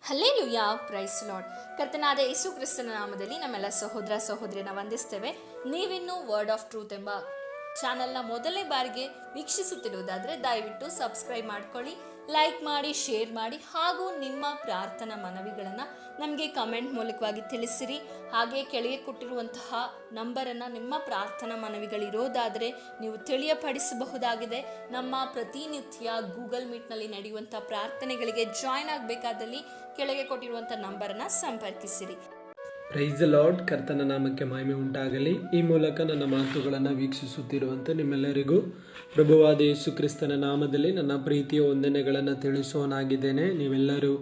Hallelujah, price lord. ಕರ್ತನಾದ ಯೇಸು ಕ್ರಿಸ್ತನ ನಾಮದಲ್ಲಿ ನಮ್ಮೆಲ್ಲ ಸಹೋದರ ಸಹೋದರಿಯನ್ನ ವಂದಿಸ್ತೇವೆ. ನೀವಿನ್ನೂ ವರ್ಡ್ ಆಫ್ ಟ್ರೂತ್ ಎಂಬ ಚಾನಲ್ನ ಮೊದಲನೇ ಬಾರಿಗೆ ವೀಕ್ಷಿಸುತ್ತಿರುವುದಾದರೆ ದಯವಿಟ್ಟು ಸಬ್ಸ್ಕ್ರೈಬ್ ಮಾಡ್ಕೊಳ್ಳಿ, ಲೈಕ್ ಮಾಡಿ, ಶೇರ್ ಮಾಡಿ, ಹಾಗೂ ನಿಮ್ಮ ಪ್ರಾರ್ಥನಾ ಮನವಿಗಳನ್ನು ನಮಗೆ ಕಮೆಂಟ್ ಮೂಲಕವಾಗಿ ತಿಳಿಸಿರಿ. ಹಾಗೆ ಕೆಳಗೆ ಕೊಟ್ಟಿರುವಂತಹ ನಂಬರನ್ನು ನಿಮ್ಮ ಪ್ರಾರ್ಥನಾ ಮನವಿಗಳಿರೋದಾದರೆ ನೀವು ತಿಳಿಯಪಡಿಸಬಹುದಾಗಿದೆ. ನಮ್ಮ ಪ್ರತಿನಿತ್ಯ ಗೂಗಲ್ ಮೀಟ್ನಲ್ಲಿ ನಡೆಯುವಂಥ ಪ್ರಾರ್ಥನೆಗಳಿಗೆ ಜಾಯ್ನ್ ಆಗಬೇಕಾದಲ್ಲಿ ಕೆಳಗೆ ಕೊಟ್ಟಿರುವಂಥ ನಂಬರನ್ನು ಸಂಪರ್ಕಿಸಿರಿ. Praise the lord. ಕರ್ತನ ನಾಮಕ್ಕೆ ಮಹಿಮೆ ಉಂಟಾಗಲಿ. ಈ ಮೂಲಕ ನನ್ನ ಮಾತುಗಳನ್ನು ವೀಕ್ಷಿಸುತ್ತಿರುವಂಥ ನಿಮ್ಮೆಲ್ಲರಿಗೂ ಪ್ರಭುವಾದ ಯೇಸು ಕ್ರಿಸ್ತನ ನಾಮದಲ್ಲಿ ನನ್ನ ಪ್ರೀತಿಯ ವಂದನೆಗಳನ್ನು ತಿಳಿಸುವನಾಗಿದ್ದೇನೆ. ನೀವೆಲ್ಲರೂ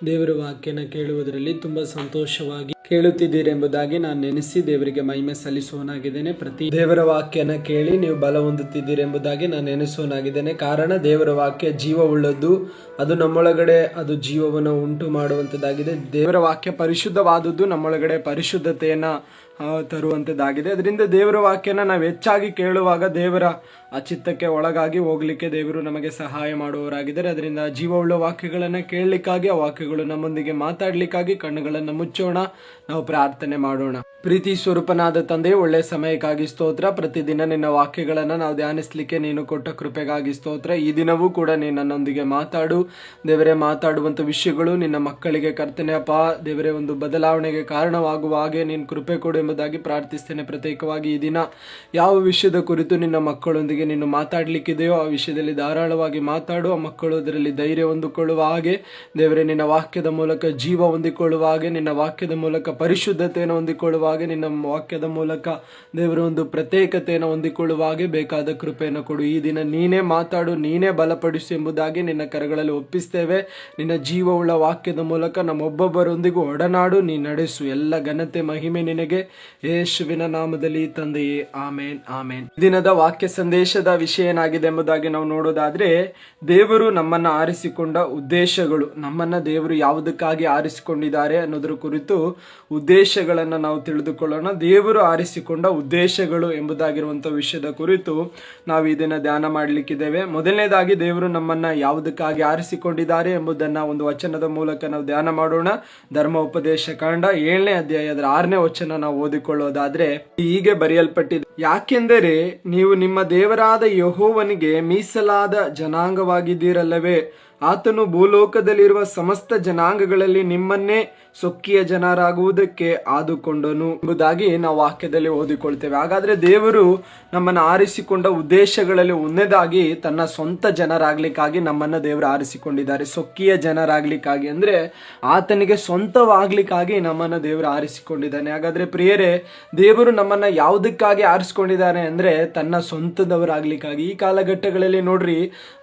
ದೇವರ ವಾಕ್ಯನ ಕೇಳುವುದರಲ್ಲಿ ತುಂಬ ಸಂತೋಷವಾಗಿ ಕೇಳುತ್ತಿದ್ದೀರಿ ಎಂಬುದಾಗಿ ನಾನು ನೆನೆಸಿ ದೇವರಿಗೆ ಮಹಿಮೆ ಸಲ್ಲಿಸುವನಾಗಿದ್ದೇನೆ. ಪ್ರತಿ ದೇವರ ವಾಕ್ಯನ ಕೇಳಿ ನೀವು ಬಲ ಹೊಂದುತ್ತಿದ್ದೀರಿ ಎಂಬುದಾಗಿ ನಾನು ನೆನೆಸುವನಾಗಿದ್ದೇನೆ. ಕಾರಣ ದೇವರ ವಾಕ್ಯ ಜೀವವುಳ್ಳದ್ದು, ಅದು ನಮ್ಮೊಳಗಡೆ ಅದು ಜೀವವನ್ನು ಉಂಟು ಮಾಡುವಂಥದ್ದಾಗಿದೆ. ದೇವರ ವಾಕ್ಯ ಪರಿಶುದ್ಧವಾದದ್ದು, ನಮ್ಮೊಳಗಡೆ ಪರಿಶುದ್ಧತೆಯನ್ನು ತರುವಂಥದ್ದಾಗಿದೆ. ಅದರಿಂದ ದೇವರ ವಾಕ್ಯನ ನಾವು ಹೆಚ್ಚಾಗಿ ಕೇಳುವಾಗ ದೇವರ ಆ ಚಿತ್ತಕ್ಕೆ ಒಳಗಾಗಿ ಹೋಗ್ಲಿಕ್ಕೆ ದೇವರು ನಮಗೆ ಸಹಾಯ ಮಾಡುವವರಾಗಿದ್ದಾರೆ. ಅದರಿಂದ ಜೀವವುಳ್ಳ ವಾಕ್ಯಗಳನ್ನು ಕೇಳಲಿಕ್ಕಾಗಿ, ಆ ವಾಕ್ಯಗಳು ನಮ್ಮೊಂದಿಗೆ ಮಾತಾಡ್ಲಿಕ್ಕಾಗಿ ಕಣ್ಣುಗಳನ್ನು ಮುಚ್ಚೋಣ, ನಾವು ಪ್ರಾರ್ಥನೆ ಮಾಡೋಣ. ಪ್ರೀತಿ ಸ್ವರೂಪನಾದ ತಂದೆ, ಒಳ್ಳೆ ಸಮಯಕ್ಕಾಗಿ ಸ್ತೋತ್ರ. ಪ್ರತಿದಿನ ನಿನ್ನ ವಾಕ್ಯಗಳನ್ನು ನಾವು ಧ್ಯಾನಿಸ್ಲಿಕ್ಕೆ ನೀನು ಕೊಟ್ಟ ಕೃಪೆಗಾಗಿ ಸ್ತೋತ್ರ. ಈ ದಿನವೂ ಕೂಡ ನೀನು ನನ್ನೊಂದಿಗೆ ಮಾತಾಡು ದೇವರೇ. ಮಾತಾಡುವಂಥ ವಿಷಯಗಳು ನಿನ್ನ ಮಕ್ಕಳಿಗೆ ಕರ್ತನೆ ಅಪ್ಪ ದೇವರೇ ಒಂದು ಬದಲಾವಣೆಗೆ ಕಾರಣವಾಗುವ ಹಾಗೆ ನೀನು ಕೃಪೆ ಕೊಡು ಎಂಬುದಾಗಿ ಪ್ರಾರ್ಥಿಸ್ತೇನೆ. ಪ್ರತ್ಯೇಕವಾಗಿ ಈ ದಿನ ಯಾವ ವಿಷಯದ ಕುರಿತು ನಿನ್ನ ಮಕ್ಕಳೊಂದಿಗೆ ನೀನು ಮಾತಾಡ್ಲಿಕ್ಕಿದೆಯೋ ಆ ವಿಷಯದಲ್ಲಿ ಧಾರಾಳವಾಗಿ ಮಾತಾಡು. ಆ ಮಕ್ಕಳು ಅದರಲ್ಲಿ ಧೈರ್ಯ ಹೊಂದಿಕೊಳ್ಳುವ ಹಾಗೆ ದೇವರೇ, ನಿನ್ನ ವಾಕ್ಯದ ಮೂಲಕ ಜೀವ ಹೊಂದಿಕೊಳ್ಳುವ ಹಾಗೆ, ನಿನ್ನ ವಾಕ್ಯದ ಮೂಲಕ ಪರಿಶುದ್ಧತೆಯನ್ನು ಹೊಂದಿಕೊಳ್ಳುವ ಹಾಗೆ, ನಿನ್ನ ವಾಕ್ಯದ ಮೂಲಕ ದೇವರ ಒಂದು ಪ್ರತ್ಯೇಕತೆಯನ್ನು ಹೊಂದಿಕೊಳ್ಳುವ ಹಾಗೆ ಬೇಕಾದ ಕೃಪೆಯನ್ನು ಕೊಡು. ಈ ದಿನ ನೀನೇ ಮಾತಾಡು, ನೀನೇ ಬಲಪಡಿಸು ಎಂಬುದಾಗಿ ನಿನ್ನ ಕರಗಳಲ್ಲಿ ಒಪ್ಪಿಸ್ತೇವೆ. ನಿನ್ನ ಜೀವವುಳ್ಳ ವಾಕ್ಯದ ಮೂಲಕ ನಮ್ಮೊಬ್ಬೊಬ್ಬರೊಂದಿಗೂ ಒಡನಾಡು, ನೀ ನಡೆಸು. ಎಲ್ಲ ಘನತೆ ಮಹಿಮೆ ನಿನಗೆ, ಯೇಸುವಿನ ನಾಮದಲ್ಲಿ ತಂದೆಯೇ, ಆಮೇನ್ ಆಮೇನ್. ದಿನದ ವಾಕ್ಯ ಸಂದೇಶದ ವಿಷಯ ಏನಾಗಿದೆ ಎಂಬುದಾಗಿ ನಾವು ನೋಡೋದಾದ್ರೆ, ದೇವರು ನಮ್ಮನ್ನ ಆರಿಸಿಕೊಂಡ ಉದ್ದೇಶಗಳು, ನಮ್ಮನ್ನ ದೇವರು ಯಾವುದಕ್ಕಾಗಿ ಆರಿಸಿಕೊಂಡಿದ್ದಾರೆ ಅನ್ನೋದ್ರ ಕುರಿತು ಉದ್ದೇಶಗಳನ್ನು ನಾವು ತಿಳಿದುಕೊಳ್ಳೋಣ. ದೇವರು ಆರಿಸಿಕೊಂಡ ಉದ್ದೇಶಗಳು ಎಂಬುದಾಗಿರುವಂಥ ವಿಷಯದ ಕುರಿತು ನಾವು ಇದನ್ನ ಧ್ಯಾನ ಮಾಡಲಿಕ್ಕಿದ್ದೇವೆ. ಮೊದಲನೇದಾಗಿ ದೇವರು ನಮ್ಮನ್ನ ಯಾವುದಕ್ಕಾಗಿ ಆರಿಸಿಕೊಂಡಿದ್ದಾರೆ ಎಂಬುದನ್ನ ಒಂದು ವಚನದ ಮೂಲಕ ನಾವು ಧ್ಯಾನ ಮಾಡೋಣ. ಧರ್ಮೋಪದೇಶ ಕಾಂಡ 7ನೇ ಅಧ್ಯಾಯದ 6ನೇ ವಚನ ನಾವು ಓದಿಕೊಳ್ಳೋದಾದ್ರೆ ಹೀಗೆ ಬರೆಯಲ್ಪಟ್ಟಿದೆ: ಯಾಕೆಂದರೆ ನೀವು ನಿಮ್ಮ ದೇವರಾದ ಯೆಹೋವನಿಗೆ ಮೀಸಲಾದ ಜನಾಂಗವಾಗಿದ್ದೀರಲ್ಲವೇ, ಆತನು ಭೂಲೋಕದಲ್ಲಿರುವ ಸಮಸ್ತ ಜನಾಂಗಗಳಲ್ಲಿ ನಿಮ್ಮನ್ನೇ ಸೊಕ್ಕಿಯ ಜನರಾಗುವುದಕ್ಕೆ ಆದುಕೊಂಡನು ಎಂಬುದಾಗಿ ನಾವು ವಾಕ್ಯದಲ್ಲಿ ಓದಿಕೊಳ್ತೇವೆ. ಹಾಗಾದ್ರೆ ದೇವರು ನಮ್ಮನ್ನು ಆರಿಸಿಕೊಂಡ ಉದ್ದೇಶಗಳಲ್ಲಿ ಒಂದನೇದಾಗಿ ತನ್ನ ಸ್ವಂತ ಜನರಾಗ್ಲಿಕ್ಕಾಗಿ ನಮ್ಮನ್ನ ದೇವರು ಆರಿಸಿಕೊಂಡಿದ್ದಾರೆ. ಸೊಕ್ಕಿಯ ಜನರಾಗ್ಲಿಕ್ಕಾಗಿ ಅಂದ್ರೆ ಆತನಿಗೆ ಸ್ವಂತವಾಗ್ಲಿಕ್ಕಾಗಿ ನಮ್ಮನ್ನ ದೇವರು ಆರಿಸಿಕೊಂಡಿದ್ದಾನೆ. ಹಾಗಾದ್ರೆ ಪ್ರಿಯರೇ, ದೇವರು ನಮ್ಮನ್ನ ಯಾವುದಕ್ಕಾಗಿ ಆರಿಸಿಕೊಂಡಿದ್ದಾನೆ ಅಂದ್ರೆ ತನ್ನ ಸ್ವಂತದವರಾಗ್ಲಿಕ್ಕಾಗಿ. ಈ ಕಾಲಘಟ್ಟಗಳಲ್ಲಿ ನೋಡ್ರಿ,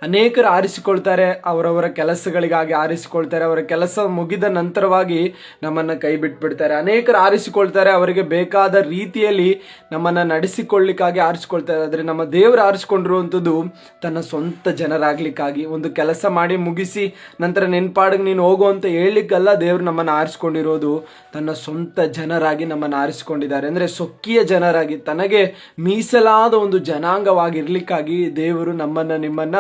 ಅನೇಕರು ಆರಿಸಿಕೊಳ್ತಾರೆ, ಅವರವರ ಕೆಲಸಗಳಿಗಾಗಿ ಆರಿಸಿಕೊಳ್ತಾರೆ. ಅವರ ಕೆಲಸ ಮುಗಿದ ನಂತರವಾಗಿ ನಮ್ಮನ್ನ ಕೈ ಬಿಟ್ಬಿಡ್ತಾರೆ. ಅನೇಕರು ಆರಿಸಿಕೊಳ್ತಾರೆ, ಅವರಿಗೆ ಬೇಕಾದ ರೀತಿಯಲ್ಲಿ ನಮ್ಮನ್ನ ನಡೆಸಿಕೊಳ್ಳಿಕ್ಕಾಗಿ ಆರಿಸಿಕೊಳ್ತಾರೆ. ಆದ್ರೆ ನಮ್ಮ ದೇವರು ಆರಿಸಿಕೊಂಡಿರುವಂಥದ್ದು ತನ್ನ ಸ್ವಂತ ಜನರಾಗ್ಲಿಕ್ಕಾಗಿ. ಒಂದು ಕೆಲಸ ಮಾಡಿ ಮುಗಿಸಿ ನಂತರ ನೆನ್ಪಾಡಿಗೆ ನೀನು ಹೋಗು ಅಂತ ಹೇಳಲಿಕ್ಕಲ್ಲ ದೇವರು ನಮ್ಮನ್ನ ಆರಿಸಿಕೊಂಡಿರೋದು, ತನ್ನ ಸ್ವಂತ ಜನರಾಗಿ ನಮ್ಮನ್ನ ಆರಿಸಿಕೊಂಡಿದ್ದಾರೆ. ಅಂದ್ರೆ ಸೊಕ್ಕಿಯ ಜನರಾಗಿ, ತನಗೆ ಮೀಸಲಾದ ಒಂದು ಜನಾಂಗವಾಗಿರ್ಲಿಕ್ಕಾಗಿ ದೇವರು ನಮ್ಮನ್ನ ನಿಮ್ಮನ್ನ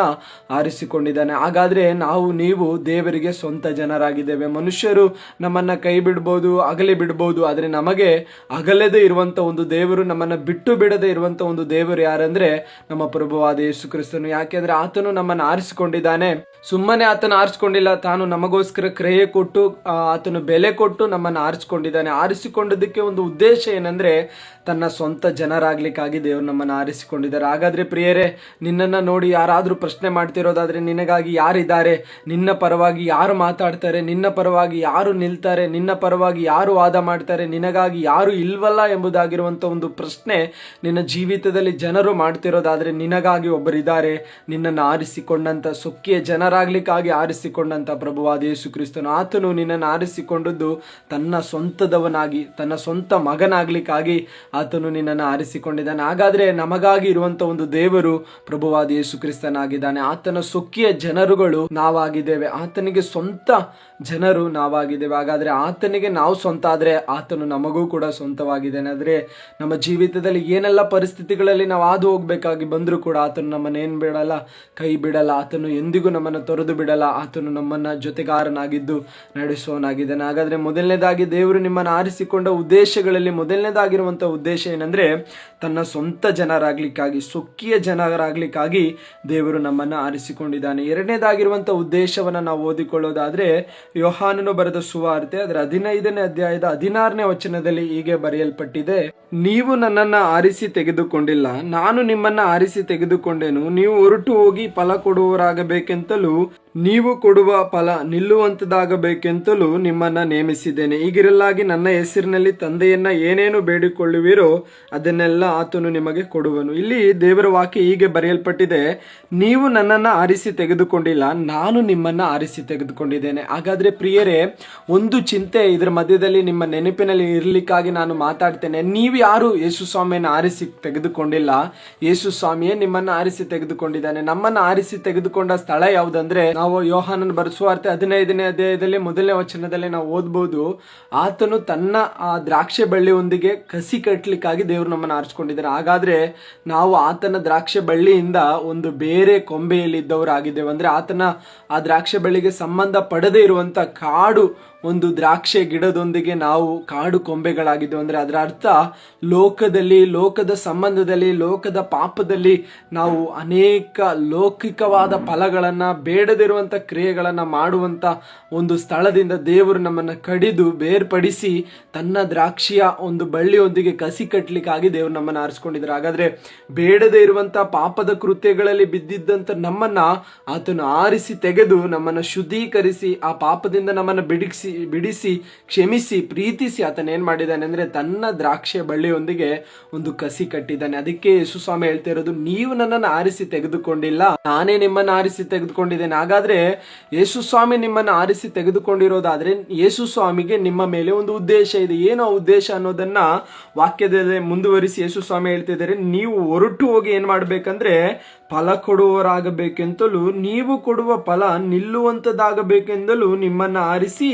ಆರಿಸಿಕೊಂಡಿದ್ದಾನೆ. ಹಾಗಾದ್ರೆ ನೀವು ದೇವರಿಗೆ ಸ್ವಂತ ಜನರಾಗಿದ್ದೇವೆ. ಮನುಷ್ಯರು ನಮ್ಮನ್ನ ಕೈ ಬಿಡ್ಬೋದು, ಅಗಲಿ ಬಿಡ್ಬೋದು, ಆದ್ರೆ ನಮಗೆ ಅಗಲದೇ ಇರುವಂತ ಒಂದು ದೇವರು, ನಮ್ಮನ್ನ ಬಿಟ್ಟು ಬಿಡದೆ ಇರುವಂತ ಒಂದು ದೇವರು ಯಾರಂದ್ರೆ ನಮ್ಮ ಪ್ರಭುವಾದ ಯೇಸು ಕ್ರಿಸ್ತನು. ಯಾಕೆಂದ್ರೆ ಆತನು ನಮ್ಮನ್ನು ಆರಿಸಿಕೊಂಡಿದ್ದಾನೆ. ಸುಮ್ಮನೆ ಆತನು ಆರಿಸಿಕೊಂಡಿಲ್ಲ, ತಾನು ನಮಗೋಸ್ಕರ ಕ್ರಿಯೆ ಕೊಟ್ಟು ಆತನು ಬೆಲೆ ಕೊಟ್ಟು ನಮ್ಮನ್ನು ಆರಿಸಿಕೊಂಡಿದ್ದಾನೆ. ಆರಿಸಿಕೊಂಡದಕ್ಕೆ ಒಂದು ಉದ್ದೇಶ ಏನಂದ್ರೆ ತನ್ನ ಸ್ವಂತ ಜನರಾಗ್ಲಿಕ್ಕಾಗಿ ದೇವರು ನಮ್ಮನ್ನು ಆರಿಸಿಕೊಂಡಿದ್ದಾರೆ. ಹಾಗಾದ್ರೆ ಪ್ರಿಯರೇ, ನಿನ್ನನ್ನು ನೋಡಿ ಯಾರಾದ್ರೂ ಪ್ರಶ್ನೆ ಮಾಡ್ತಿರೋದಾದ್ರೆ ನಿನಗಾಗಿ ಯಾರಿದ್ದಾರೆ, ನಿನ್ನ ಪರವಾಗಿ ಯಾರು ಮಾತಾಡ್ತಾರೆ, ನಿನ್ನ ಪರವಾಗಿ ಯಾರು ನಿಲ್ತಾರೆ, ನಿನ್ನ ಪರವಾಗಿ ಯಾರು ವಾದ ಮಾಡ್ತಾರೆ, ನಿನಗಾಗಿ ಯಾರು ಇಲ್ವಲ್ಲ ಎಂಬುದಾಗಿರುವಂತ ಒಂದು ಪ್ರಶ್ನೆ ನಿನ್ನ ಜೀವಿತದಲ್ಲಿ ಜನರು ಮಾಡ್ತಿರೋದಾದ್ರೆ ನಿನಗಾಗಿ ಒಬ್ಬರಿದ್ದಾರೆ. ನಿನ್ನನ್ನು ಆರಿಸಿಕೊಂಡಂತ ಸೊಕ್ಕಿಯ ಜನರಾಗ್ಲಿಕ್ಕಾಗಿ ಆರಿಸಿಕೊಂಡಂತ ಪ್ರಭುವಾದ ಯೇಸು ಕ್ರಿಸ್ತನು. ಆತನು ನಿನ್ನನ್ನು ಆರಿಸಿಕೊಂಡದ್ದು ತನ್ನ ಸ್ವಂತದವನಾಗಿ, ತನ್ನ ಸ್ವಂತ ಮಗನಾಗ್ಲಿಕ್ಕಾಗಿ ಆತನು ನಿನ್ನನ್ನು ಆರಿಸಿಕೊಂಡಿದ್ದಾನೆ. ಹಾಗಾದ್ರೆ ನಮಗಾಗಿ ಇರುವಂತ ಒಂದು ದೇವರು ಪ್ರಭುವಾದ ಯೇಸು ಕ್ರಿಸ್ತನಾಗಿದ್ದಾನೆ. ಆತನ ಸೊಕ್ಕಿಯ ಜನರುಗಳು ನಾವಾಗಿದ್ದೇವೆ. ಆತನಿಗೆ ಸ್ವಂತ ಜನರು ನಾವಾಗಿದ್ದೇವೆ. ಹಾಗಾದರೆ ಆತನಿಗೆ ನಾವು ಸ್ವಂತ ಆದರೆ ಆತನು ನಮಗೂ ಕೂಡ ಸ್ವಂತವಾಗಿದ್ದಾನೆ. ಆದರೆ ನಮ್ಮ ಜೀವಿತದಲ್ಲಿ ಏನೆಲ್ಲ ಪರಿಸ್ಥಿತಿಗಳಲ್ಲಿ ನಾವು ಹಾದು ಹೋಗಬೇಕಾಗಿ ಬಂದರೂ ಕೂಡ ಆತನು ನಮ್ಮನ್ನೇನು ಬಿಡಲ್ಲ, ಕೈ ಬಿಡಲ್ಲ. ಆತನು ಎಂದಿಗೂ ನಮ್ಮನ್ನು ತೊರೆದು ಬಿಡಲ್ಲ. ಆತನು ನಮ್ಮನ್ನು ಜೊತೆಗಾರನಾಗಿದ್ದು ನಡೆಸುವವನಾಗಿದ್ದಾನೆ. ಹಾಗಾದರೆ ಮೊದಲನೇದಾಗಿ ದೇವರು ನಿಮ್ಮನ್ನು ಆರಿಸಿಕೊಂಡ ಉದ್ದೇಶಗಳಲ್ಲಿ ಮೊದಲನೇದಾಗಿರುವಂಥ ಉದ್ದೇಶ ಏನಂದರೆ ತನ್ನ ಸ್ವಂತ ಜನರಾಗಲಿಕ್ಕಾಗಿ, ಸ್ವಕೀಯ ಜನರಾಗಲಿಕ್ಕಾಗಿ ದೇವರು ನಮ್ಮನ್ನು ಆರಿಸಿಕೊಂಡಿದ್ದಾನೆ. ಎರಡನೇದಾಗಿರುವಂಥ ಉದ್ದೇಶವನ್ನು ನಾವು ಓದಿಕೊಳ್ಳೋದಾದರೆ ಯೋಹಾನನು ಬರೆದ ಸುವಾರ್ತೆ ಅದರ 15ನೇ ಅಧ್ಯಾಯದ 16ನೇ ವಚನದಲ್ಲಿ ಹೀಗೆ ಬರೆಯಲ್ಪಟ್ಟಿದೆ, ನೀವು ನನ್ನನ್ನು ಆರಿಸಿ ತೆಗೆದುಕೊಂಡಿಲ್ಲ, ನಾನು ನಿಮ್ಮನ್ನು ಆರಿಸಿ ತೆಗೆದುಕೊಂಡೆನು. ನೀವು ಹೊರಟು ಹೋಗಿ ಫಲ ಕೊಡುವವರಾಗಬೇಕೆಂತಲೂ ನೀವು ಕೊಡುವ ಫಲ ನಿಲ್ಲುವಂತದಾಗಬೇಕೆಂತಲೂ ನಿಮ್ಮನ್ನು ನೇಮಿಸಿದ್ದೇನೆ. ಹೀಗಿರಲಾಗಿ ನನ್ನ ಹೆಸರಿನಲ್ಲಿ ತಂದೆಯನ್ನ ಏನೇನು ಬೇಡಿಕೊಳ್ಳುವಿರೋ ಅದನ್ನೆಲ್ಲ ಆತನು ನಿಮಗೆ ಕೊಡುವನು. ಇಲ್ಲಿ ದೇವರ ವಾಕ್ಯ ಹೀಗೆ ಬರೆಯಲ್ಪಟ್ಟಿದೆ, ನೀವು ನನ್ನನ್ನು ಆರಿಸಿ ತೆಗೆದುಕೊಂಡಿಲ್ಲ, ನಾನು ನಿಮ್ಮನ್ನು ಆರಿಸಿ ತೆಗೆದುಕೊಂಡಿದ್ದೇನೆ. ಹಾಗಾದ್ರೆ ಪ್ರಿಯರೇ, ಒಂದು ಚಿಂತೆ ಇದರ ಮಧ್ಯದಲ್ಲಿ ನಿಮ್ಮ ನೆನಪಿನಲ್ಲಿ ಇರಲಿಕ್ಕಾಗಿ ನಾನು ಮಾತಾಡ್ತೇನೆ. ನೀವು ಯಾರು ಯೇಸು ಸ್ವಾಮಿಯನ್ನು ಆರಿಸಿ ತೆಗೆದುಕೊಂಡಿಲ್ಲ, ಯೇಸು ಸ್ವಾಮಿಯೇ ನಿಮ್ಮನ್ನು ಆರಿಸಿ ತೆಗೆದುಕೊಂಡಿದ್ದಾನೆ. ನಮ್ಮನ್ನು ಆರಿಸಿ ತೆಗೆದುಕೊಂಡ ಸ್ಥಳ ಯಾವುದಂದ್ರೆ, ನಾವು ಯೋಹಾನನ ಬರೆಸುವಾರ್ತೆ 15ನೇ ಅಧ್ಯಾಯದಲ್ಲಿ 1ನೇ ವಚನದಲ್ಲಿ ನಾವು ಓದ್ಬೋದು, ಆತನು ತನ್ನ ಆ ದ್ರಾಕ್ಷೆ ಬಳ್ಳಿಯೊಂದಿಗೆ ಕಸಿ ಕಟ್ಟಲಿಕ್ಕಾಗಿ ದೇವರು ನಮ್ಮನ್ನು ಆರಿಸಿಕೊಂಡಿದ್ದಾರೆ. ಹಾಗಾದ್ರೆ ನಾವು ಆತನ ದ್ರಾಕ್ಷೆ ಬಳ್ಳಿಯಿಂದ ಒಂದು ಬೇರೆ ಕೊಂಬೆಯಲ್ಲಿದ್ದವರಾಗಿದ್ದೇವೆ. ಅಂದ್ರೆ ಆತನ ಆ ದ್ರಾಕ್ಷೆ ಬಳ್ಳಿಗೆ ಸಂಬಂಧ ಪಡದೇ ಇರುವಂತ ಕಾಡು ಒಂದು ದ್ರಾಕ್ಷೆ ಗಿಡದೊಂದಿಗೆ ನಾವು ಕಾಡು ಕೊಂಬೆಗಳಾಗಿದ್ದೇವೆ. ಅಂದ್ರೆ ಅದರ ಅರ್ಥ ಲೋಕದಲ್ಲಿ, ಲೋಕದ ಸಂಬಂಧದಲ್ಲಿ, ಲೋಕದ ಪಾಪದಲ್ಲಿ ನಾವು ಅನೇಕ ಲೌಕಿಕವಾದ ಫಲಗಳನ್ನ, ಬೇಡದಿರುವಂತ ಕ್ರಿಯೆಗಳನ್ನ ಮಾಡುವಂತ ಒಂದು ಸ್ಥಳದಿಂದ ದೇವರು ನಮ್ಮನ್ನು ಕಡಿದು ಬೇರ್ಪಡಿಸಿ ತನ್ನ ದ್ರಾಕ್ಷಿಯ ಒಂದು ಬಳ್ಳಿಯೊಂದಿಗೆ ಕಸಿ ಕಟ್ಟಲಿಕ್ಕಾಗಿ ದೇವರು ನಮ್ಮನ್ನು ಆರಿಸ್ಕೊಂಡಿದ್ದಾರೆ. ಹಾಗಾದ್ರೆ ಬೇಡದೇ ಇರುವಂತ ಪಾಪದ ಕೃತ್ಯಗಳಲ್ಲಿ ಬಿದ್ದಿದ್ದಂತ ನಮ್ಮನ್ನ ಆತನು ಆರಿಸಿ ತೆಗೆದು ನಮ್ಮನ್ನು ಶುದ್ಧೀಕರಿಸಿ ಆ ಪಾಪದಿಂದ ನಮ್ಮನ್ನು ಬಿಡಿಸಿ ಕ್ಷಮಿಸಿ ಪ್ರೀತಿಸಿ ಆತನ ಏನ್ ಮಾಡಿದ್ದಾನೆ ಅಂದ್ರೆ ತನ್ನ ದ್ರಾಕ್ಷಿಯ ಬಳ್ಳಿಯೊಂದಿಗೆ ಒಂದು ಕಸಿ ಕಟ್ಟಿದ್ದಾನೆ. ಅದಕ್ಕೆ ಯೇಸು ಸ್ವಾಮಿ ಹೇಳ್ತಾ ಇರೋದು, ನೀವು ನನ್ನನ್ನು ಆರಿಸಿ ತೆಗೆದುಕೊಂಡಿಲ್ಲ, ನಾನೇ ನಿಮ್ಮನ್ನು ಆರಿಸಿ ತೆಗೆದುಕೊಂಡಿದ್ದೇನೆ. ಹಾಗಾದ್ರೆ ಯೇಸು ಸ್ವಾಮಿ ನಿಮ್ಮನ್ನು ಆರಿಸಿ ತೆಗೆದುಕೊಂಡಿರೋದಾದ್ರೆ ಯೇಸು ಸ್ವಾಮಿಗೆ ನಿಮ್ಮ ಮೇಲೆ ಒಂದು ಉದ್ದೇಶ ಇದೆ. ಏನು ಆ ಉದ್ದೇಶ ಅನ್ನೋದನ್ನ ವಾಕ್ಯದಲ್ಲಿ ಮುಂದುವರಿಸಿ ಯೇಸು ಸ್ವಾಮಿ ಹೇಳ್ತಿದ್ದಾರೆ, ನೀವು ಹೊರಟು ಹೋಗಿ ಏನ್ ಮಾಡ್ಬೇಕಂದ್ರೆ ಫಲ ಕೊಡುವವರಾಗಬೇಕೆಂತಲೂ ನೀವು ಕೊಡುವ ಫಲ ನಿಲ್ಲುವಂತದಾಗಬೇಕೆಂದಲೂ ನಿಮ್ಮನ್ನು ಆರಿಸಿ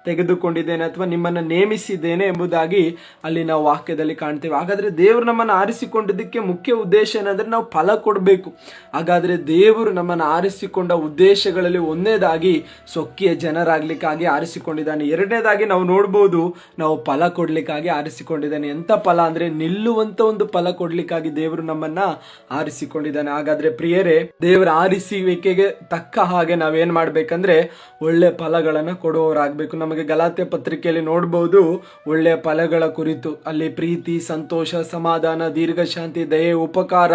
ತೆಗೆದುಕೊಂಡಿದ್ದೇನೆ ಅಥವಾ ನಿಮ್ಮನ್ನು ನೇಮಿಸಿದ್ದೇನೆ ಎಂಬುದಾಗಿ ಅಲ್ಲಿ ನಾವು ವಾಕ್ಯದಲ್ಲಿ ಕಾಣ್ತೇವೆ. ಹಾಗಾದ್ರೆ ದೇವರು ನಮ್ಮನ್ನು ಆರಿಸಿಕೊಂಡಿದ್ದಕ್ಕೆ ಮುಖ್ಯ ಉದ್ದೇಶ ಏನಂದ್ರೆ ನಾವು ಫಲ ಕೊಡಬೇಕು. ಹಾಗಾದ್ರೆ ದೇವರು ನಮ್ಮನ್ನು ಆರಿಸಿಕೊಂಡ ಉದ್ದೇಶಗಳಲ್ಲಿ ಒಂದನೇದಾಗಿ ಸ್ವಕೀಯ ಜನರಾಗ್ಲಿಕ್ಕಾಗಿ ಆರಿಸಿಕೊಂಡಿದ್ದಾನೆ. ಎರಡನೇದಾಗಿ ನಾವು ನೋಡ್ಬೋದು, ನಾವು ಫಲ ಕೊಡ್ಲಿಕ್ಕಾಗಿ ಆರಿಸಿಕೊಂಡಿದ್ದಾನೆ. ಎಂತ ಫಲ ಅಂದ್ರೆ ನಿಲ್ಲುವಂತ ಒಂದು ಫಲ ಕೊಡ್ಲಿಕ್ಕಾಗಿ ದೇವರು ನಮ್ಮನ್ನ ಆರಿಸಿಕೊಂಡಿದ್ದಾನೆ. ಹಾಗಾದ್ರೆ ಪ್ರಿಯರೇ, ದೇವರ ಆರಿಸುವಿಕೆಗೆ ತಕ್ಕ ಹಾಗೆ ನಾವೇನ್ ಮಾಡ್ಬೇಕಂದ್ರೆ ಒಳ್ಳೆ ಫಲಗಳನ್ನ ಕೊಡುವವರಾಗಬೇಕು. ನಮಗೆ ಗಲಾತ್ಯ ಪತ್ರಿಕೆಯಲ್ಲಿ ನೋಡಬಹುದು ಒಳ್ಳೆಯ ಫಲಗಳ ಕುರಿತು, ಅಲ್ಲಿ ಪ್ರೀತಿ, ಸಂತೋಷ, ಸಮಾಧಾನ, ದೀರ್ಘಶಾಂತಿ, ದಯೆ, ಉಪಕಾರ,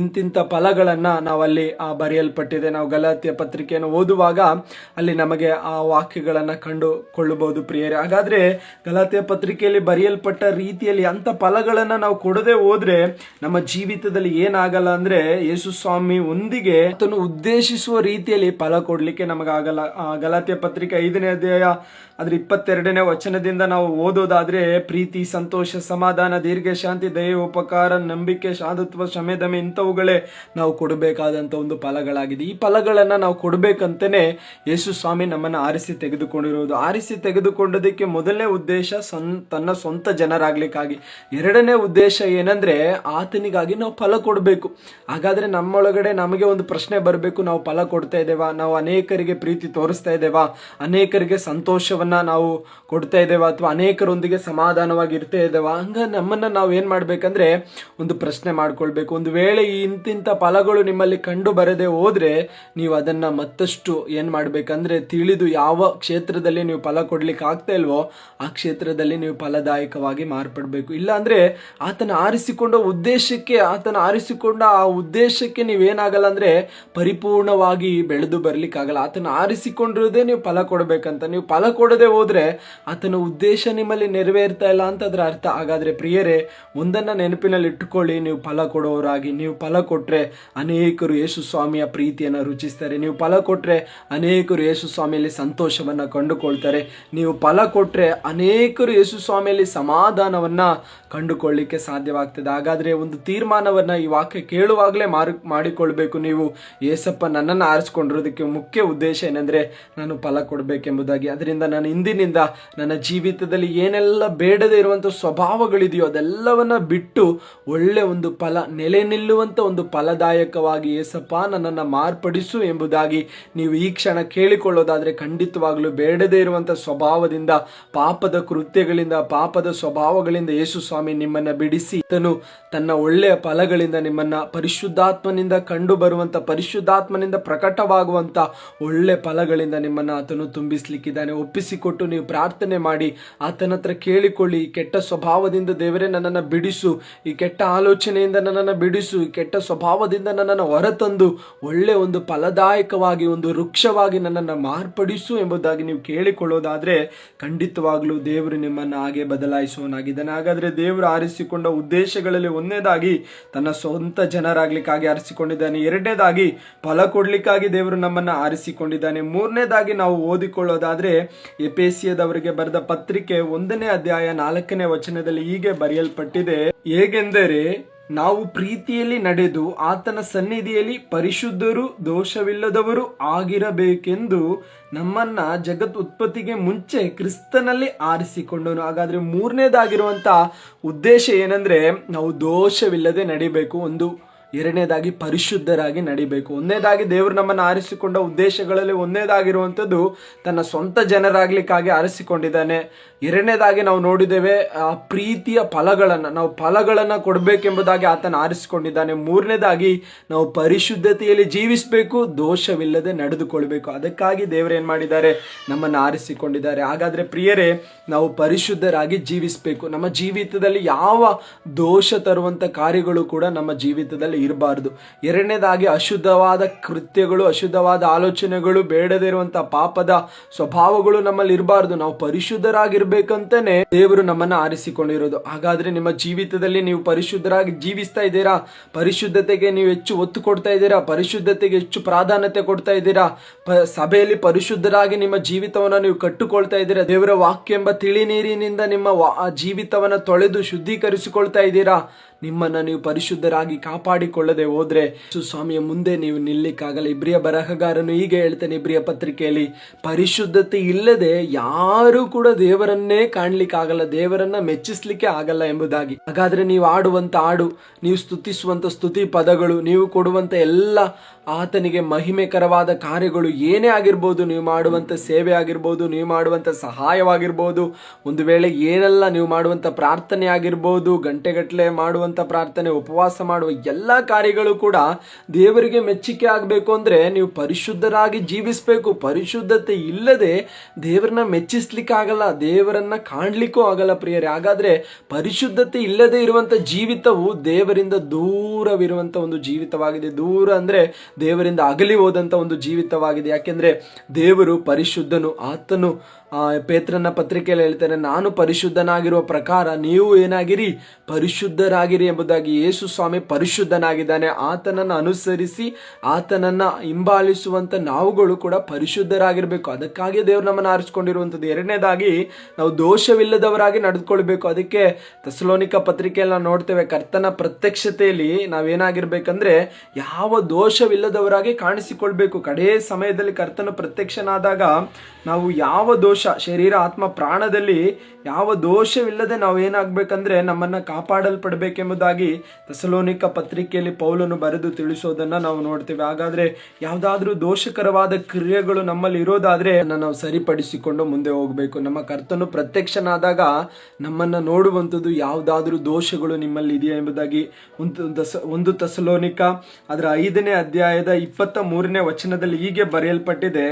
ಇಂತಿಂತ ಫಲಗಳನ್ನ ನಾವಲ್ಲಿ ಬರೆಯಲ್ಪಟ್ಟಿದೆ. ನಾವು ಗಲಾತ್ಯ ಪತ್ರಿಕೆಯನ್ನು ಓದುವಾಗ ಅಲ್ಲಿ ನಮಗೆ ಆ ವಾಕ್ಯಗಳನ್ನ ಕಂಡುಕೊಳ್ಳಬಹುದು ಪ್ರಿಯರೇ. ಹಾಗಾದ್ರೆ ಗಲಾತ್ಯ ಪತ್ರಿಕೆಯಲ್ಲಿ ಬರೆಯಲ್ಪಟ್ಟ ರೀತಿಯಲ್ಲಿ ಅಂತ ಫಲಗಳನ್ನ ನಾವು ಕೊಡದೆ ಹೋದ್ರೆ ನಮ್ಮ ಜೀವಿತದಲ್ಲಿ ಏನಾಗಲ್ಲ ಅಂದ್ರೆ ಯೇಸು ಸ್ವಾಮಿ ಒಂದಿಗೆ ಆತನು ಉದ್ದೇಶಿಸುವ ರೀತಿಯಲ್ಲಿ ಫಲ ಕೊಡ್ಲಿಕ್ಕೆ ನಮಗಾಗಲ್ಲ. ಗಲಾತ್ಯ ಪತ್ರಿಕೆ 5ನೇ ಅಧ್ಯಾಯ ಅದ್ರ 22ನೇ ವಚನದಿಂದ ನಾವು ಓದೋದಾದ್ರೆ, ಪ್ರೀತಿ, ಸಂತೋಷ, ಸಮಾಧಾನ, ದೀರ್ಘ ಶಾಂತಿ, ದಯೆ, ಉಪಕಾರ, ನಂಬಿಕೆ, ಶಾಂತತ್ವ, ಕ್ಷಮೆದಮೆ ಇಂಥವುಗಳೇ ನಾವು ಕೊಡಬೇಕಾದಂತ ಒಂದು ಫಲಗಳಾಗಿದೆ. ಈ ಫಲಗಳನ್ನ ನಾವು ಕೊಡ್ಬೇಕಂತಾನೆ ಯೇಸು ಸ್ವಾಮಿ ನಮ್ಮನ್ನು ಆರಿಸಿ ತೆಗೆದುಕೊಂಡಿರುವುದು. ಆರಿಸಿ ತೆಗೆದುಕೊಂಡದಕ್ಕೆ ಮೊದಲನೇ ಉದ್ದೇಶ ತನ್ನ ಸ್ವಂತ ಜನರಾಗ್ಲಿಕ್ಕಾಗಿ. ಎರಡನೇ ಉದ್ದೇಶ ಏನಂದ್ರೆ ಆತನಿಗಾಗಿ ನಾವು ಫಲ ಕೊಡಬೇಕು. ಹಾಗಾದ್ರೆ ನಮ್ಮೊಳಗಡೆ ನಮಗೆ ಒಂದು ಪ್ರಶ್ನೆ ಬರಬೇಕು, ನಾವು ಫಲ ಕೊಡ್ತಾ ಇದ್ದೇವಾ, ನಾವು ಅನೇಕರಿಗೆ ಪ್ರೀತಿ ತೋರಿಸ್ತಾ ಇದ್ದೇವಾ, ಅನೇಕರಿಗೆ ಸಂತೋಷವನ್ನ ನಾವು ಕೊಡ್ತಾ ಇದ್ದೇವಾ, ಅಥವಾ ಅನೇಕರೊಂದಿಗೆ ಸಮಾಧಾನವಾಗಿ ಇರ್ತಾ ಇದ್ದೇವಾ? ಹಂಗ ನಮ್ಮನ್ನ ನಾವು ಏನ್ ಮಾಡ್ಬೇಕಂದ್ರೆ ಒಂದು ಪ್ರಶ್ನೆ ಮಾಡ್ಕೊಳ್ಬೇಕು. ಒಂದು ವೇಳೆ ಈ ಇಂತಿಂತ ಫಲಗಳು ನಿಮ್ಮಲ್ಲಿ ಕಂಡು ಬರದೆ ಹೋದ್ರೆ ನೀವು ಅದನ್ನ ಮತ್ತಷ್ಟು ಏನ್ ಮಾಡ್ಬೇಕಂದ್ರೆ ತಿಳಿದು ಯಾವ ಕ್ಷೇತ್ರದಲ್ಲಿ ನೀವು ಫಲ ಕೊಡ್ಲಿಕ್ಕೆ ಆಗ್ತಾ ಇಲ್ವೋ ಆ ಕ್ಷೇತ್ರದಲ್ಲಿ ನೀವು ಫಲದಾಯಕವಾಗಿ ಮಾರ್ಪಡ್ಬೇಕು. ಇಲ್ಲ ಅಂದ್ರೆ ಆತನ ಆರಿಸಿಕೊಂಡ ಆ ಉದ್ದೇಶಕ್ಕೆ ನೀವೇನಾಗಲ್ಲ ಅಂದ್ರೆ ಪರಿಪೂರ್ಣವಾಗಿ ಬೆಳೆದು ಬರ್ಲಿಕ್ಕಾಗಲ್ಲ. ಆತನ ಆರಿಸಿಕೊಂಡಿರೋದೇ ನೀವು ಫಲ ಕೊಡ್ಬೇಕಂತ. ನೀವು ಫಲ ಕೊಡದೆ ಕೊಡದೆ ಹೋದ್ರೆ ಆತನ ಉದ್ದೇಶ ನಿಮ್ಮಲ್ಲಿ ನೆರವೇರ್ತಾ ಇಲ್ಲ ಅಂತ ಅದರ ಅರ್ಥ. ಹಾಗಾದ್ರೆ ಪ್ರಿಯರೇ, ಒಂದನ್ನ ನೆನಪಿನಲ್ಲಿ ಇಟ್ಟುಕೊಳ್ಳಿ, ನೀವು ಫಲ ಕೊಡೋರಾಗಿ. ನೀವು ಫಲ ಕೊಟ್ರೆ ಅನೇಕರು ಯೇಸು ಸ್ವಾಮಿಯ ಪ್ರೀತಿಯನ್ನು ರುಚಿಸ್ತಾರೆ. ನೀವು ಫಲ ಕೊಟ್ರೆ ಅನೇಕರು ಯೇಸು ಸ್ವಾಮಿಯಲ್ಲಿ ಸಂತೋಷವನ್ನ ಕಂಡುಕೊಳ್ತಾರೆ. ನೀವು ಫಲ ಕೊಟ್ರೆ ಅನೇಕರು ಯೇಸು ಸ್ವಾಮಿಯಲ್ಲಿ ಸಮಾಧಾನವನ್ನ ಕಂಡುಕೊಳ್ಳಿಕ್ಕೆ ಸಾಧ್ಯವಾಗ್ತದೆ. ಹಾಗಾದ್ರೆ ಒಂದು ತೀರ್ಮಾನವನ್ನ ಈ ವಾಕ್ಯ ಕೇಳುವಾಗಲೇ ಮಾಡಿಕೊಳ್ಬೇಕು. ನೀವು ಏಸಪ್ಪ ನನ್ನನ್ನು ಆರಿಸ್ಕೊಂಡಿರೋದಕ್ಕೆ ಮುಖ್ಯ ಉದ್ದೇಶ ಏನಂದ್ರೆ ನಾನು ಫಲ ಕೊಡಬೇಕೆಂಬುದಾಗಿ. ಅದರಿಂದ ನಾನು ಇಂದಿನಿಂದ ನನ್ನ ಜೀವಿತದಲ್ಲಿ ಏನೆಲ್ಲ ಬೇಡದೇ ಇರುವಂಥ ಸ್ವಭಾವಗಳಿದೆಯೋ ಅದೆಲ್ಲವನ್ನ ಬಿಟ್ಟು ಒಳ್ಳೆ ಒಂದು ಫಲ, ನೆಲೆ ನಿಲ್ಲುವಂಥ ಒಂದು ಫಲದಾಯಕವಾಗಿ ಏಸಪ್ಪ ನನ್ನನ್ನು ಮಾರ್ಪಡಿಸು ಎಂಬುದಾಗಿ ನೀವು ಈ ಕ್ಷಣ ಕೇಳಿಕೊಳ್ಳೋದಾದ್ರೆ ಖಂಡಿತವಾಗ್ಲೂ ಬೇಡದೇ ಇರುವಂಥ ಸ್ವಭಾವದಿಂದ, ಪಾಪದ ಕೃತ್ಯಗಳಿಂದ, ಪಾಪದ ಸ್ವಭಾವಗಳಿಂದ ಯೇಸು ಸ್ವಾಮಿ ನಿಮ್ಮನ್ನ ಬಿಡಿಸಿ ತನ್ನ ಒಳ್ಳೆಯ ಫಲಗಳಿಂದ ನಿಮ್ಮನ್ನ ಪರಿಶುದ್ಧಾತ್ಮನಿಂದ ಕಂಡು ಬರುವಂತ, ಪರಿಶುದ್ಧಾತ್ಮನಿಂದ ಪ್ರಕಟವಾಗುವಂತ ಒಳ್ಳೆ ಫಲಗಳಿಂದ ನಿಮ್ಮನ್ನ ಆತನು ತುಂಬಿಸ್ಲಿಕ್ಕಿದ್ದಾನೆ. ಒಪ್ಪಿಸಿಕೊಟ್ಟು ನೀವು ಪ್ರಾರ್ಥನೆ ಮಾಡಿ ಆತನ ಹತ್ರ ಕೇಳಿಕೊಳ್ಳಿ. ಈ ಕೆಟ್ಟ ಸ್ವಭಾವದಿಂದ ದೇವರೇ ನನ್ನನ್ನು ಬಿಡಿಸು, ಈ ಕೆಟ್ಟ ಆಲೋಚನೆಯಿಂದ ನನ್ನನ್ನು ಬಿಡಿಸು, ಈ ಕೆಟ್ಟ ಸ್ವಭಾವದಿಂದ ನನ್ನನ್ನು ಹೊರತಂದು ಒಳ್ಳೆ ಒಂದು ಫಲದಾಯಕವಾಗಿ, ಒಂದು ವೃಕ್ಷವಾಗಿ ನನ್ನನ್ನು ಮಾರ್ಪಡಿಸು ಎಂಬುದಾಗಿ ನೀವು ಕೇಳಿಕೊಳ್ಳೋದಾದ್ರೆ ಖಂಡಿತವಾಗ್ಲೂ ದೇವರು ನಿಮ್ಮನ್ನು ಹಾಗೆ ಬದಲಾಯಿಸುವನಾಗಿದ್ದಾನೆ. ಹಾಗಾದ್ರೆ ದೇವರು ಆರಿಸಿಕೊಂಡ ಉದ್ದೇಶಗಳಲ್ಲಿ ಒಂದನೇದಾಗಿ ತನ್ನ ಸ್ವಂತ ಜನರಾಗ್ಲಿಕ್ಕಾಗಿ ಆರಿಸಿಕೊಂಡಿದ್ದಾನೆ. ಎರಡನೇದಾಗಿ ಫಲ ಕೊಡ್ಲಿಕ್ಕಾಗಿ ದೇವರು ನಮ್ಮನ್ನ ಆರಿಸಿಕೊಂಡಿದ್ದಾನೆ. ಮೂರನೇದಾಗಿ ನಾವು ಓದಿಕೊಳ್ಳೋದಾದ್ರೆ ಎಫೆಸಿಯದವರಿಗೆ ಬರೆದ ಪತ್ರಿಕೆ 1ನೇ ಅಧ್ಯಾಯ 4ನೇ ವಚನದಲ್ಲಿ ಹೀಗೆ ಬರೆಯಲ್ಪಟ್ಟಿದೆ, ಹೇಗೆಂದರೆ ನಾವು ಪ್ರೀತಿಯಲ್ಲಿ ನಡೆದು ಆತನ ಸನ್ನಿಧಿಯಲ್ಲಿ ಪರಿಶುದ್ಧರು ದೋಷವಿಲ್ಲದವರು ಆಗಿರಬೇಕೆಂದು ನಮ್ಮನ್ನ ಜಗತ್ ಉತ್ಪತ್ತಿಗೆ ಮುಂಚೆ ಕ್ರಿಸ್ತನಲ್ಲಿ ಆರಿಸಿಕೊಂಡನು. ಹಾಗಾದ್ರೆ ಮೂರನೇದಾಗಿರುವಂತ ಉದ್ದೇಶ ಏನಂದ್ರೆ ನಾವು ದೋಷವಿಲ್ಲದೆ ನಡಿಬೇಕು. ಎರಡನೇದಾಗಿ ಪರಿಶುದ್ಧರಾಗಿ ನಡಿಬೇಕು. ಒಂದನೇದಾಗಿ ದೇವರು ನಮ್ಮನ್ನು ಆರಿಸಿಕೊಂಡ ಉದ್ದೇಶಗಳಲ್ಲಿ ಒಂದನೇದಾಗಿರುವಂಥದ್ದು ತನ್ನ ಸ್ವಂತ ಜನರಾಗ್ಲಿಕ್ಕಾಗಿ ಆರಿಸಿಕೊಂಡಿದ್ದಾನೆ. ಎರಡನೇದಾಗಿ ನಾವು ನೋಡಿದ್ದೇವೆ ಪ್ರೀತಿಯ ಫಲಗಳನ್ನು ಕೊಡಬೇಕೆಂಬುದಾಗಿ ಆತನ ಆರಿಸಿಕೊಂಡಿದ್ದಾನೆ. ಮೂರನೇದಾಗಿ ನಾವು ಪರಿಶುದ್ಧತೆಯಲ್ಲಿ ಜೀವಿಸಬೇಕು, ದೋಷವಿಲ್ಲದೆ ನಡೆದುಕೊಳ್ಬೇಕು. ಅದಕ್ಕಾಗಿ ದೇವರು ಏನ್ ಮಾಡಿದ್ದಾರೆ, ನಮ್ಮನ್ನು ಆರಿಸಿಕೊಂಡಿದ್ದಾರೆ. ಹಾಗಾದ್ರೆ ಪ್ರಿಯರೇ, ನಾವು ಪರಿಶುದ್ಧರಾಗಿ ಜೀವಿಸಬೇಕು. ನಮ್ಮ ಜೀವಿತದಲ್ಲಿ ಯಾವ ದೋಷ ತರುವಂತ ಕಾರ್ಯಗಳು ಕೂಡ ನಮ್ಮ ಜೀವಿತದಲ್ಲಿ ಇರಬಾರದು. ಎರಡನೇದಾಗಿ ಅಶುದ್ಧವಾದ ಕೃತ್ಯಗಳು, ಅಶುದ್ಧವಾದ ಆಲೋಚನೆಗಳು, ಬೇಡದೇ ಇರುವಂತಹ ಪಾಪದ ಸ್ವಭಾವಗಳು ನಮ್ಮಲ್ಲಿ ಇರಬಾರದು. ನಾವು ಪರಿಶುದ್ಧರಾಗಿರ್ಬೇಕಂತಾನೆ ದೇವರು ನಮ್ಮನ್ನ ಆರಿಸಿಕೊಂಡಿರೋದು. ಹಾಗಾದ್ರೆ ನಿಮ್ಮ ಜೀವಿತದಲ್ಲಿ ನೀವು ಪರಿಶುದ್ಧರಾಗಿ ಜೀವಿಸ್ತಾ ಇದ್ದೀರಾ? ಪರಿಶುದ್ಧತೆಗೆ ನೀವು ಹೆಚ್ಚು ಒತ್ತು ಕೊಡ್ತಾ ಇದ್ದೀರಾ? ಪರಿಶುದ್ಧತೆಗೆ ಹೆಚ್ಚು ಪ್ರಾಧಾನ್ಯತೆ ಕೊಡ್ತಾ ಇದ್ದೀರಾ? ಸಭೆಯಲ್ಲಿ ಪರಿಶುದ್ಧರಾಗಿ ನಿಮ್ಮ ಜೀವಿತವನ್ನ ನೀವು ಕಟ್ಟುಕೊಳ್ತಾ ಇದ್ದೀರಾ? ದೇವರ ವಾಕ್ಯ ಎಂಬ ತಿಳಿ ನೀರಿನಿಂದ ನಿಮ್ಮ ಜೀವಿತವನ್ನ ತೊಳೆದು ಶುದ್ಧೀಕರಿಸಿಕೊಳ್ತಾ ಇದ್ದೀರಾ? ನಿಮ್ಮನ್ನ ನೀವು ಪರಿಶುದ್ಧರಾಗಿ ಕಾಪಾಡಿಕೊಳ್ಳದೆ ಹೋದ್ರೆ ಸ್ವಾಮಿಯ ಮುಂದೆ ನೀವು ನಿಲ್ಲಿಕ್ಕಾಗಲ್ಲ. ಇಬ್ರಿಯ ಬರಹಗಾರನು ಹೀಗೆ ಹೇಳ್ತಾನೆ ಇಬ್ರಿಯ ಪತ್ರಿಕೆಯಲ್ಲಿ, ಪರಿಶುದ್ಧತೆ ಇಲ್ಲದೆ ಯಾರು ಕೂಡ ದೇವರನ್ನೇ ಕಾಣ್ಲಿಕ್ಕಾಗಲ್ಲ, ದೇವರನ್ನ ಮೆಚ್ಚಿಸ್ಲಿಕ್ಕೆ ಆಗಲ್ಲ ಎಂಬುದಾಗಿ. ಹಾಗಾದ್ರೆ ನೀವು ಆಡುವಂತ ಹಾಡು, ನೀವು ಸ್ತುತಿಸುವಂತ ಸ್ತುತಿ ಪದಗಳು, ನೀವು ಕೊಡುವಂತ ಎಲ್ಲ ಆತನಿಗೆ ಮಹಿಮೆಕರವಾದ ಕಾರ್ಯಗಳು ಏನೇ ಆಗಿರ್ಬೋದು, ನೀವು ಮಾಡುವಂತ ಸೇವೆ ಆಗಿರ್ಬೋದು, ನೀವು ಮಾಡುವಂತ ಸಹಾಯವಾಗಿರ್ಬೋದು, ಒಂದು ವೇಳೆ ಏನೆಲ್ಲ ನೀವು ಮಾಡುವಂತ ಪ್ರಾರ್ಥನೆ ಆಗಿರ್ಬೋದು, ಗಂಟೆಗಟ್ಟಲೆ ಮಾಡುವಂತ ಪ್ರಾರ್ಥನೆ, ಉಪವಾಸ ಮಾಡುವ ಎಲ್ಲ ಕಾರ್ಯಗಳು ಕೂಡ ದೇವರಿಗೆ ಮೆಚ್ಚುಗೆ ಆಗಬೇಕು ಅಂದ್ರೆ ನೀವು ಪರಿಶುದ್ಧರಾಗಿ ಜೀವಿಸಬೇಕು. ಪರಿಶುದ್ಧತೆ ಇಲ್ಲದೆ ದೇವರನ್ನ ಮೆಚ್ಚಿಸ್ಲಿಕ್ಕಾಗಲ್ಲ, ದೇವರನ್ನ ಕಾಣ್ಲಿಕ್ಕೂ ಆಗಲ್ಲ ಪ್ರಿಯರೇ. ಹಾಗಾದ್ರೆ ಪರಿಶುದ್ಧತೆ ಇಲ್ಲದೆ ಇರುವಂತ ಜೀವಿತವು ದೇವರಿಂದ ದೂರವಿರುವಂತ ಒಂದು ಜೀವಿತವಾಗಿದೆ. ದೂರ ಅಂದ್ರೆ ದೇವರಿಂದ ಅಗಲಿ ಹೋದಂತ ಒಂದು ಜೀವಿತವಾಗಿದೆ. ಯಾಕೆಂದ್ರೆ ದೇವರು ಪರಿಶುದ್ಧನು. ಆತನು ಪೇತ್ರನ ಪತ್ರಿಕೆಯಲ್ಲಿ ಹೇಳ್ತಾನೆ, ನಾನು ಪರಿಶುದ್ಧನಾಗಿರುವ ಪ್ರಕಾರ ನೀವು ಏನಾಗಿರಿ, ಪರಿಶುದ್ಧರಾಗಿರಿ ಎಂಬುದಾಗಿ. ಯೇಸು ಸ್ವಾಮಿ ಪರಿಶುದ್ಧನಾಗಿದ್ದಾನೆ. ಆತನನ್ನು ಅನುಸರಿಸಿ ಆತನನ್ನ ಹಿಂಬಾಲಿಸುವಂತ ನಾವುಗಳು ಕೂಡ ಪರಿಶುದ್ಧರಾಗಿರ್ಬೇಕು. ಅದಕ್ಕಾಗಿ ದೇವರು ನಮ್ಮನ್ನು ಆರಿಸಿಕೊಂಡಿರುವಂಥದ್ದು. ಎರಡನೇದಾಗಿ ನಾವು ದೋಷವಿಲ್ಲದವರಾಗಿ ನಡೆದುಕೊಳ್ಬೇಕು. ಅದಕ್ಕೆ ಥೆಸಲೋನಿಕ ಪತ್ರಿಕೆಯಲ್ಲಿ ನಾವು ನೋಡ್ತೇವೆ, ಕರ್ತನ ಪ್ರತ್ಯಕ್ಷತೆಯಲ್ಲಿ ನಾವೇನಾಗಿರ್ಬೇಕಂದ್ರೆ ಯಾವ ದೋಷವಿಲ್ಲದವರಾಗಿ ಕಾಣಿಸಿಕೊಳ್ಬೇಕು. ಕಡೇ ಸಮಯದಲ್ಲಿ ಕರ್ತನ ಪ್ರತ್ಯಕ್ಷನಾದಾಗ ನಾವು ಯಾವ ದೋಷ, ಶರೀರ ಆತ್ಮ ಪ್ರಾಣದಲ್ಲಿ ಯಾವ ದೋಷವಿಲ್ಲದೆ ನಾವು ಏನಾಗಬೇಕಂದ್ರೆ ನಮ್ಮನ್ನ ಕಾಪಾಡಲ್ಪಡಬೇಕೆಂಬುದಾಗಿ ಥೆಸಲೋನಿಕ ಪತ್ರಿಕೆಯಲ್ಲಿ ಪೌಲನು ಬರೆದು ತಿಳಿಸೋದನ್ನ ನಾವು ನೋಡ್ತೇವೆ. ಹಾಗಾದ್ರೆ ಯಾವ್ದಾದ್ರೂ ದೋಷಕರವಾದ ಕ್ರಿಯೆಗಳು ನಮ್ಮಲ್ಲಿ ಇರೋದಾದ್ರೆ ನಾವು ಸರಿಪಡಿಸಿಕೊಂಡು ಮುಂದೆ ಹೋಗ್ಬೇಕು. ನಮ್ಮ ಕರ್ತನು ಪ್ರತ್ಯಕ್ಷನಾದಾಗ ನಮ್ಮನ್ನ ನೋಡುವಂಥದ್ದು ಯಾವ್ದಾದ್ರೂ ದೋಷಗಳು ನಿಮ್ಮಲ್ಲಿ ಇದೆಯಾ ಎಂಬುದಾಗಿ ಒಂದು ಥೆಸಲೋನಿಕ ಅದರ 5ನೇ ಅಧ್ಯಾಯದ 23ನೇ ವಚನದಲ್ಲಿ ಹೀಗೆ ಬರೆಯಲ್ಪಟ್ಟಿದೆ,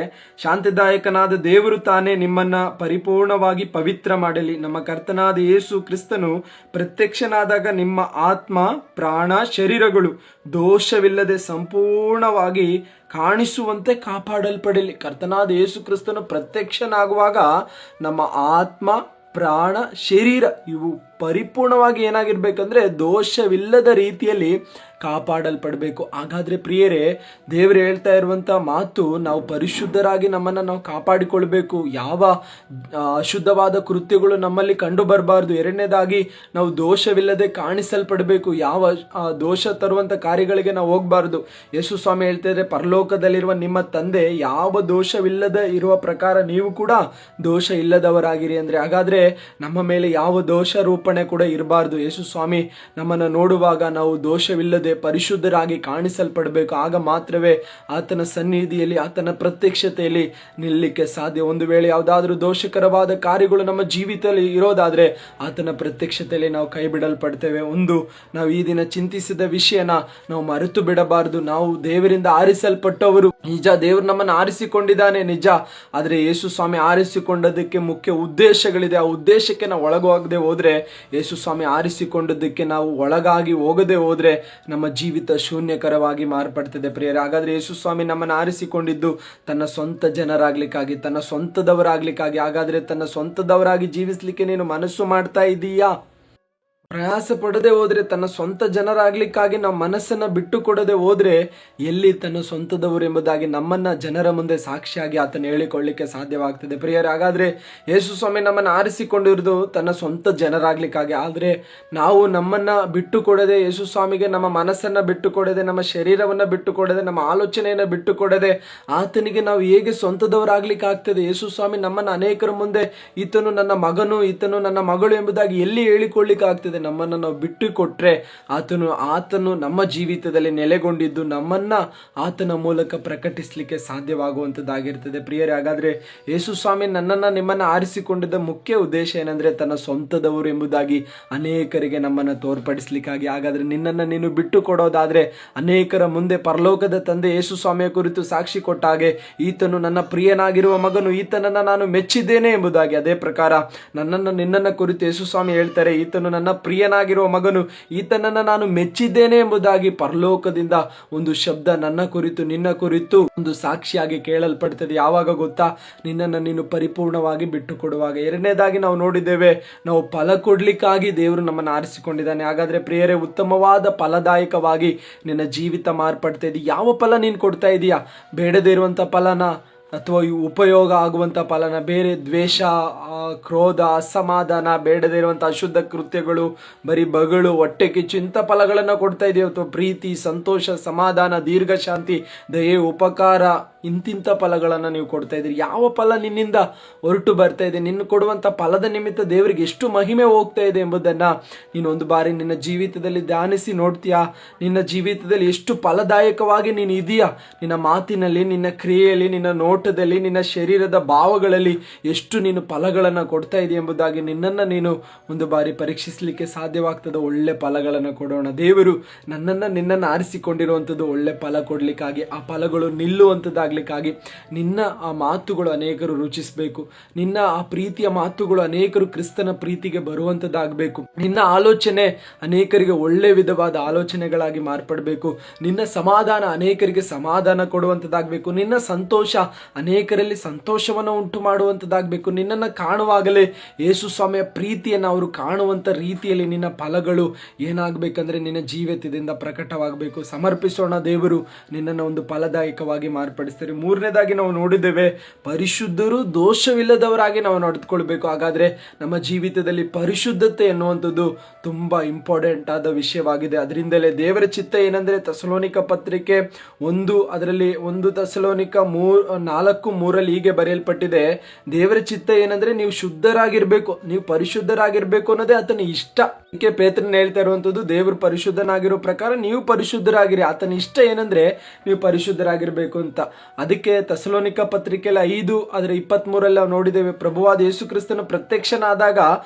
ಶಾಂತಿದಾಯಕನಾದ ದೇವರು ತಾನೇ ನಿಮ್ಮ ನಮ್ಮನ್ನ ಪರಿಪೂರ್ಣವಾಗಿ ಪವಿತ್ರ ಮಾಡಲಿ. ನಮ್ಮ ಕರ್ತನಾದ ಯೇಸು ಕ್ರಿಸ್ತನು ಪ್ರತ್ಯಕ್ಷನಾದಾಗ ನಿಮ್ಮ ಆತ್ಮ, ಪ್ರಾಣ, ಶರೀರಗಳು ದೋಷವಿಲ್ಲದೆ ಸಂಪೂರ್ಣವಾಗಿ ಕಾಣಿಸುವಂತೆ ಕಾಪಾಡಲ್ಪಡಲಿ. ಕರ್ತನಾದ ಯೇಸು ಕ್ರಿಸ್ತನು ಪ್ರತ್ಯಕ್ಷನಾಗುವಾಗ ನಮ್ಮ ಆತ್ಮ, ಪ್ರಾಣ, ಶರೀರ ಇವು ಪರಿಪೂರ್ಣವಾಗಿ ಏನಾಗಿರ್ಬೇಕಂದ್ರೆ ದೋಷವಿಲ್ಲದ ರೀತಿಯಲ್ಲಿ ಕಾಪಾಡಲ್ಪಡಬೇಕು. ಹಾಗಾದ್ರೆ ಪ್ರಿಯರೇ, ದೇವರು ಹೇಳ್ತಾ ಇರುವಂತ ಮಾತು, ನಾವು ಪರಿಶುದ್ಧರಾಗಿ ನಮ್ಮನ್ನ ನಾವು ಕಾಪಾಡಿಕೊಳ್ಬೇಕು. ಯಾವ ಅಶುದ್ಧವಾದ ಕೃತ್ಯಗಳು ನಮ್ಮಲ್ಲಿ ಕಂಡು ಬರಬಾರ್ದು. ಎರಡನೇದಾಗಿ ನಾವು ದೋಷವಿಲ್ಲದೆ ಕಾಣಿಸಲ್ಪಡಬೇಕು. ಯಾವ ದೋಷ ತರುವಂತ ಕಾರ್ಯಗಳಿಗೆ ನಾವು ಹೋಗ್ಬಾರ್ದು. ಯೇಸು ಸ್ವಾಮಿ ಹೇಳ್ತಾ ಇದ್ರೆ, ಪರಲೋಕದಲ್ಲಿರುವ ನಿಮ್ಮ ತಂದೆ ಯಾವ ದೋಷವಿಲ್ಲದೆ ಇರುವ ಪ್ರಕಾರ ನೀವು ಕೂಡ ದೋಷ ಇಲ್ಲದವರಾಗಿರಿ ಅಂದ್ರೆ, ಹಾಗಾದ್ರೆ ನಮ್ಮ ಮೇಲೆ ಯಾವ ದೋಷ ರೂಪಣೆ ಕೂಡ ಇರಬಾರ್ದು. ಯೇಸು ಸ್ವಾಮಿ ನಮ್ಮನ್ನ ನೋಡುವಾಗ ನಾವು ದೋಷವಿಲ್ಲದೆ ಪರಿಶುದ್ಧರಾಗಿ ಕಾಣಿಸಲ್ಪಡಬೇಕು. ಆಗ ಮಾತ್ರವೇ ಆತನ ಸನ್ನಿಧಿಯಲ್ಲಿ, ಆತನ ಪ್ರತ್ಯಕ್ಷತೆಯಲ್ಲಿ ನಿಲ್ಲಲಿಕ್ಕೆ ಸಾಧ್ಯ. ಒಂದು ವೇಳೆ ಯಾವುದಾದ್ರೂ ದೋಷಕರವಾದ ಕಾರ್ಯಗಳು ನಮ್ಮ ಜೀವಿತದಲ್ಲಿ ಇರೋದಾದ್ರೆ ಆತನ ಪ್ರತ್ಯಕ್ಷತೆಯಲ್ಲಿ ನಾವು ಕೈ ಬಿಡಲ್ಪಡ್ತೇವೆ. ನಾವು ಈ ದಿನ ಚಿಂತಿಸಿದ ವಿಷಯನ ನಾವು ಮರೆತು ಬಿಡಬಾರದು. ನಾವು ದೇವರಿಂದ ಆರಿಸಲ್ಪಟ್ಟವರು. ನಿಜ, ದೇವರು ನಮ್ಮನ್ನು ಆರಿಸಿಕೊಂಡಿದ್ದಾನೆ ನಿಜ. ಆದ್ರೆ ಯೇಸು ಸ್ವಾಮಿ ಆರಿಸಿಕೊಂಡದಕ್ಕೆ ಮುಖ್ಯ ಉದ್ದೇಶಗಳಿದೆ. ಆ ಉದ್ದೇಶಕ್ಕೆ ನಾವು ಒಳಗೋಗದೆ ಹೋದ್ರೆ, ಯೇಸು ಸ್ವಾಮಿ ಆರಿಸಿಕೊಂಡದಕ್ಕೆ ನಾವು ಒಳಗಾಗಿ ಹೋಗದೆ ಹೋದ್ರೆ ನಮ್ಮ ಜೀವಿತ ಶೂನ್ಯಕರವಾಗಿ ಮಾರ್ಪಡ್ತದೆ ಪ್ರಿಯರೇ. ಹಾಗಾದ್ರೆ ಯೇಸು ಸ್ವಾಮಿ ನಮ್ಮನ್ನು ಆರಿಸಿಕೊಂಡಿದ್ದು ತನ್ನ ಸ್ವಂತ ಜನರಾಗ್ಲಿಕ್ಕಾಗಿ, ತನ್ನ ಸ್ವಂತದವರಾಗ್ಲಿಕ್ಕಾಗಿ. ಹಾಗಾದ್ರೆ ತನ್ನ ಸ್ವಂತದವರಾಗಿ ಜೀವಿಸ್ಲಿಕ್ಕೆ ನೀನು ಮನಸ್ಸು ಮಾಡ್ತಾ ಇದ್ದೀಯಾ? ಪ್ರಯಾಸ ಪಡದೆ ಹೋದ್ರೆ, ತನ್ನ ಸ್ವಂತ ಜನರಾಗ್ಲಿಕ್ಕಾಗಿ ನಾವು ಮನಸ್ಸನ್ನ ಬಿಟ್ಟು ಕೊಡದೆ ಹೋದ್ರೆ ಎಲ್ಲಿ ತನ್ನ ಸ್ವಂತದವರು ಎಂಬುದಾಗಿ ನಮ್ಮನ್ನ ಜನರ ಮುಂದೆ ಸಾಕ್ಷಿಯಾಗಿ ಆತನ ಹೇಳಿಕೊಳ್ಳಿಕ್ಕೆ ಸಾಧ್ಯವಾಗ್ತದೆ ಪ್ರಿಯರೇ. ಹಾಗಾದ್ರೆ ಯೇಸು ಸ್ವಾಮಿ ನಮ್ಮನ್ನು ಆರಿಸಿಕೊಂಡಿರೋದು ತನ್ನ ಸ್ವಂತ ಜನರಾಗ್ಲಿಕ್ಕಾಗಿ. ಆದ್ರೆ ನಾವು ನಮ್ಮನ್ನ ಬಿಟ್ಟು ಕೊಡದೆ, ಯೇಸು ಸ್ವಾಮಿಗೆ ನಮ್ಮ ಮನಸ್ಸನ್ನ ಬಿಟ್ಟು ಕೊಡದೆ, ನಮ್ಮ ಶರೀರವನ್ನ ಬಿಟ್ಟು ಕೊಡದೆ, ನಮ್ಮ ಆಲೋಚನೆಯನ್ನ ಬಿಟ್ಟು ಕೊಡದೆ ಆತನಿಗೆ ನಾವು ಹೇಗೆ ಸ್ವಂತದವರಾಗ್ಲಿಕ್ಕೆ ಆಗ್ತದೆ? ಯೇಸು ಸ್ವಾಮಿ ನಮ್ಮನ್ನ ಅನೇಕರ ಮುಂದೆ ಈತನು ನನ್ನ ಮಗನು, ಈತನು ನನ್ನ ಮಗಳು ಎಂಬುದಾಗಿ ಎಲ್ಲಿ ಹೇಳಿಕೊಳ್ಳಿಕ್ಕೆ ಆಗ್ತದೆ? ನಮ್ಮನ್ನು ನಾವು ಬಿಟ್ಟು ಕೊಟ್ರೆ ಆತನು ನಮ್ಮ ಜೀವಿತದಲ್ಲಿ ನೆಲೆಗೊಂಡಿದ್ದು ನಮ್ಮನ್ನ ಆತನ ಮೂಲಕ ಪ್ರಕಟಿಸಲಿಕ್ಕೆ ಸಾಧ್ಯವಾಗುವಂತದ್ದಾಗಿರ್ತದೆ ಪ್ರಿಯರೇ. ಹಾಗಾದ್ರೆ ಯೇಸು ಸ್ವಾಮಿ ನನ್ನನ್ನ ನಿಮ್ಮನ್ನ ಆರಿಸಿಕೊಂಡಿದ್ದ ಮುಖ್ಯ ಉದ್ದೇಶ ಏನಂದ್ರೆ ತನ್ನ ಸ್ವಂತದವರು ಎಂಬುದಾಗಿ ಅನೇಕರಿಗೆ ನಮ್ಮನ್ನ ತೋರ್ಪಡಿಸ್ಲಿಕ್ಕಾಗಿ. ಹಾಗಾದ್ರೆ ನಿನ್ನನ್ನ ನೀನು ಬಿಟ್ಟು ಕೊಡೋದಾದ್ರೆ ಅನೇಕರ ಮುಂದೆ ಪರಲೋಕದ ತಂದೆ ಯೇಸು ಸ್ವಾಮಿಯ ಕುರಿತು ಸಾಕ್ಷಿ ಕೊಟ್ಟ ಹಾಗೆ, ಈತನು ನನ್ನ ಪ್ರಿಯನಾಗಿರುವ ಮಗನು, ಈತನನ್ನ ನಾನು ಮೆಚ್ಚಿದ್ದೇನೆ ಎಂಬುದಾಗಿ. ಅದೇ ಪ್ರಕಾರ ನಿನ್ನನ್ನ ಕುರಿತು ಯೇಸು ಸ್ವಾಮಿ ಹೇಳ್ತಾರೆ, ಈತನು ನನ್ನ ಪ್ರಿಯನಾಗಿರುವ ಮಗನು, ಈತನನ್ನ ನಾನು ಮೆಚ್ಚಿದ್ದೇನೆ ಎಂಬುದಾಗಿ ಪರಲೋಕದಿಂದ ಒಂದು ಶಬ್ದ ನನ್ನ ಕುರಿತು, ನಿನ್ನ ಕುರಿತು ಒಂದು ಸಾಕ್ಷಿಯಾಗಿ ಕೇಳಲ್ಪಡ್ತದೆ. ಯಾವಾಗ ಗೊತ್ತಾ? ನಿನ್ನನ್ನು ನೀನು ಪರಿಪೂರ್ಣವಾಗಿ ಬಿಟ್ಟು ಕೊಡುವಾಗ. ಎರಡನೇದಾಗಿ ನಾವು ನೋಡಿದ್ದೇವೆ, ನಾವು ಫಲ ಕೊಡ್ಲಿಕ್ಕಾಗಿ ದೇವರು ನಮ್ಮನ್ನು ಆರಿಸಿಕೊಂಡಿದ್ದಾನೆ. ಹಾಗಾದ್ರೆ ಪ್ರಿಯರೇ, ಉತ್ತಮವಾದ ಫಲದಾಯಕವಾಗಿ ನಿನ್ನ ಜೀವಿತ ಮಾರ್ಪಡ್ತಾ ಇದೆ. ಯಾವ ಫಲ ನೀನು ಕೊಡ್ತಾ ಇದೀಯಾ? ಬೇಡದೇ ಇರುವಂತ ಫಲನ ಅಥವಾ ಉಪಯೋಗ ಆಗುವಂಥ ಫಲನ? ಬೇರೆ ದ್ವೇಷ, ಕ್ರೋಧ, ಅಸಮಾಧಾನ, ಬೇಡದೇ ಇರುವಂಥ ಅಶುದ್ಧ ಕೃತ್ಯಗಳು, ಬರೀ ಬಗಳು, ಹೊಟ್ಟೆ ಕಿಚ್ಚು, ಇಂಥ ಫಲಗಳನ್ನು ಕೊಡ್ತಾ ಇದೆಯೋ? ಅಥವಾ ಪ್ರೀತಿ, ಸಂತೋಷ, ಸಮಾಧಾನ, ದೀರ್ಘ ಶಾಂತಿ, ದಯೆ, ಉಪಕಾರ, ಇಂತಿಂಥ ಫಲಗಳನ್ನು ನೀವು ಕೊಡ್ತಾ ಇದ್ದೀರಿ. ಯಾವ ಫಲ ನಿನ್ನಿಂದ ಹೊರಟು ಬರ್ತಾ ಇದೆ? ನಿನ್ನ ಕೊಡುವಂಥ ಫಲದ ನಿಮಿತ್ತ ದೇವರಿಗೆ ಎಷ್ಟು ಮಹಿಮೆ ಹೋಗ್ತಾ ಇದೆ ಎಂಬುದನ್ನು ನೀನು ಒಂದು ಬಾರಿ ನಿನ್ನ ಜೀವಿತದಲ್ಲಿ ಧ್ಯಾನಿಸಿ ನೋಡ್ತೀಯಾ? ನಿನ್ನ ಜೀವಿತದಲ್ಲಿ ಎಷ್ಟು ಫಲದಾಯಕವಾಗಿ ನೀನು ಇದೆಯಾ? ನಿನ್ನ ಮಾತಿನಲ್ಲಿ, ನಿನ್ನ ಕ್ರಿಯೆಯಲ್ಲಿ, ನಿನ್ನ ನೋಟದಲ್ಲಿ, ನಿನ್ನ ಶರೀರದ ಭಾವಗಳಲ್ಲಿ ಎಷ್ಟು ನೀನು ಫಲಗಳನ್ನು ಕೊಡ್ತಾ ಇದೆಯಾ ಎಂಬುದಾಗಿ ನಿನ್ನನ್ನು ನೀನು ಒಂದು ಬಾರಿ ಪರೀಕ್ಷಿಸಲಿಕ್ಕೆ ಸಾಧ್ಯವಾಗ್ತದೆ. ಒಳ್ಳೆ ಫಲಗಳನ್ನು ಕೊಡೋಣ. ದೇವರು ನಿನ್ನನ್ನು ಆರಿಸಿಕೊಂಡಿರುವಂಥದ್ದು ಒಳ್ಳೆ ಫಲ ಕೊಡ್ಲಿಕ್ಕಾಗಿ, ಆ ಫಲಗಳು ನಿಲ್ಲುವಂಥದ್ದಾಗಲಿ, ನಿನ್ನ ಆ ಮಾತುಗಳು ಅನೇಕರು ರುಚಿಸಬೇಕು. ನಿನ್ನ ಆ ಪ್ರೀತಿಯ ಮಾತುಗಳು ಅನೇಕರು ಕ್ರಿಸ್ತನ ಪ್ರೀತಿಗೆ ಬರುವಂತದ್ದಾಗಬೇಕು. ನಿನ್ನ ಆಲೋಚನೆ ಅನೇಕರಿಗೆ ಒಳ್ಳೆ ವಿಧವಾದ ಆಲೋಚನೆಗಳಾಗಿ ಮಾರ್ಪಡಬೇಕು. ನಿನ್ನ ಸಮಾಧಾನ ಅನೇಕರಿಗೆ ಸಮಾಧಾನ ಕೊಡುವಂತದ್ದಾಗಬೇಕು. ನಿನ್ನ ಸಂತೋಷ ಅನೇಕರಲ್ಲಿ ಸಂತೋಷವನ್ನು ಉಂಟು ಮಾಡುವಂತದ್ದಾಗಬೇಕು. ನಿನ್ನನ್ನು ಕಾಣುವಾಗಲೇ ಯೇಸು ಸ್ವಾಮಿಯ ಪ್ರೀತಿಯನ್ನು ಅವರು ಕಾಣುವಂತ ರೀತಿಯಲ್ಲಿ ನಿನ್ನ ಫಲಗಳು ಏನಾಗಬೇಕಂದ್ರೆ ನಿನ್ನ ಜೀವಿತದಿಂದ ಪ್ರಕಟವಾಗಬೇಕು. ಸಮರ್ಪಿಸೋಣ. ದೇವರು ನಿನ್ನನ್ನು ಒಂದು ಫಲದಾಯಕವಾಗಿ ಮಾರ್ಪಡಿಸ್ತಾರೆ. ಮೂರನೇದಾಗಿ ನಾವು ನೋಡಿದ್ದೇವೆ, ಪರಿಶುದ್ಧರು ದೋಷವಿಲ್ಲದವರಾಗಿ ನಾವು ನಡೆದುಕೊಳ್ಬೇಕು. ಹಾಗಾದ್ರೆ ನಮ್ಮ ಜೀವಿತದಲ್ಲಿ ಪರಿಶುದ್ಧತೆ ಎನ್ನುವಂಥದ್ದು ತುಂಬಾ ಇಂಪಾರ್ಟೆಂಟ್ ಆದ ವಿಷಯವಾಗಿದೆ. ಅದರಿಂದಲೇ ದೇವರ ಚಿತ್ತ ಏನಂದ್ರೆ ಥೆಸಲೋನಿಕ ಪತ್ರಿಕೆ 1 ಥೆಸಲೋನಿಕ 4:3 ಹೀಗೆ ಬರೆಯಲ್ಪಟ್ಟಿದೆ, ದೇವರ ಚಿತ್ತ ಏನಂದ್ರೆ ನೀವು ಶುದ್ಧರಾಗಿರ್ಬೇಕು, ನೀವು ಪರಿಶುದ್ಧರಾಗಿರ್ಬೇಕು ಅನ್ನೋದೇ ಆತನ ಇಷ್ಟ. ಅದಕ್ಕೆ ಪೇತ್ರನ ಹೇಳ್ತಾ ಇರುವಂತದ್ದು, ದೇವರು ಪರಿಶುದ್ಧನಾಗಿರೋ ಪ್ರಕಾರ ನೀವು ಪರಿಶುದ್ಧರಾಗಿರಿ. ಆತನ ಇಷ್ಟ ಏನಂದ್ರೆ ನೀವು ಪರಿಶುದ್ಧರಾಗಿರ್ಬೇಕು ಅಂತ. ಅದಕ್ಕೆ ತೆಸಲೋನಿಕ ಪತ್ರಿಕೆಯಲ್ಲಿ 5:23 ನಾವು ನೋಡಿದ್ದೇವೆ, ಪ್ರಭುವಾದ ಯೇಸು ಕ್ರಿಸ್ತನ ಪ್ರತ್ಯಕ್ಷನಾದಾಗ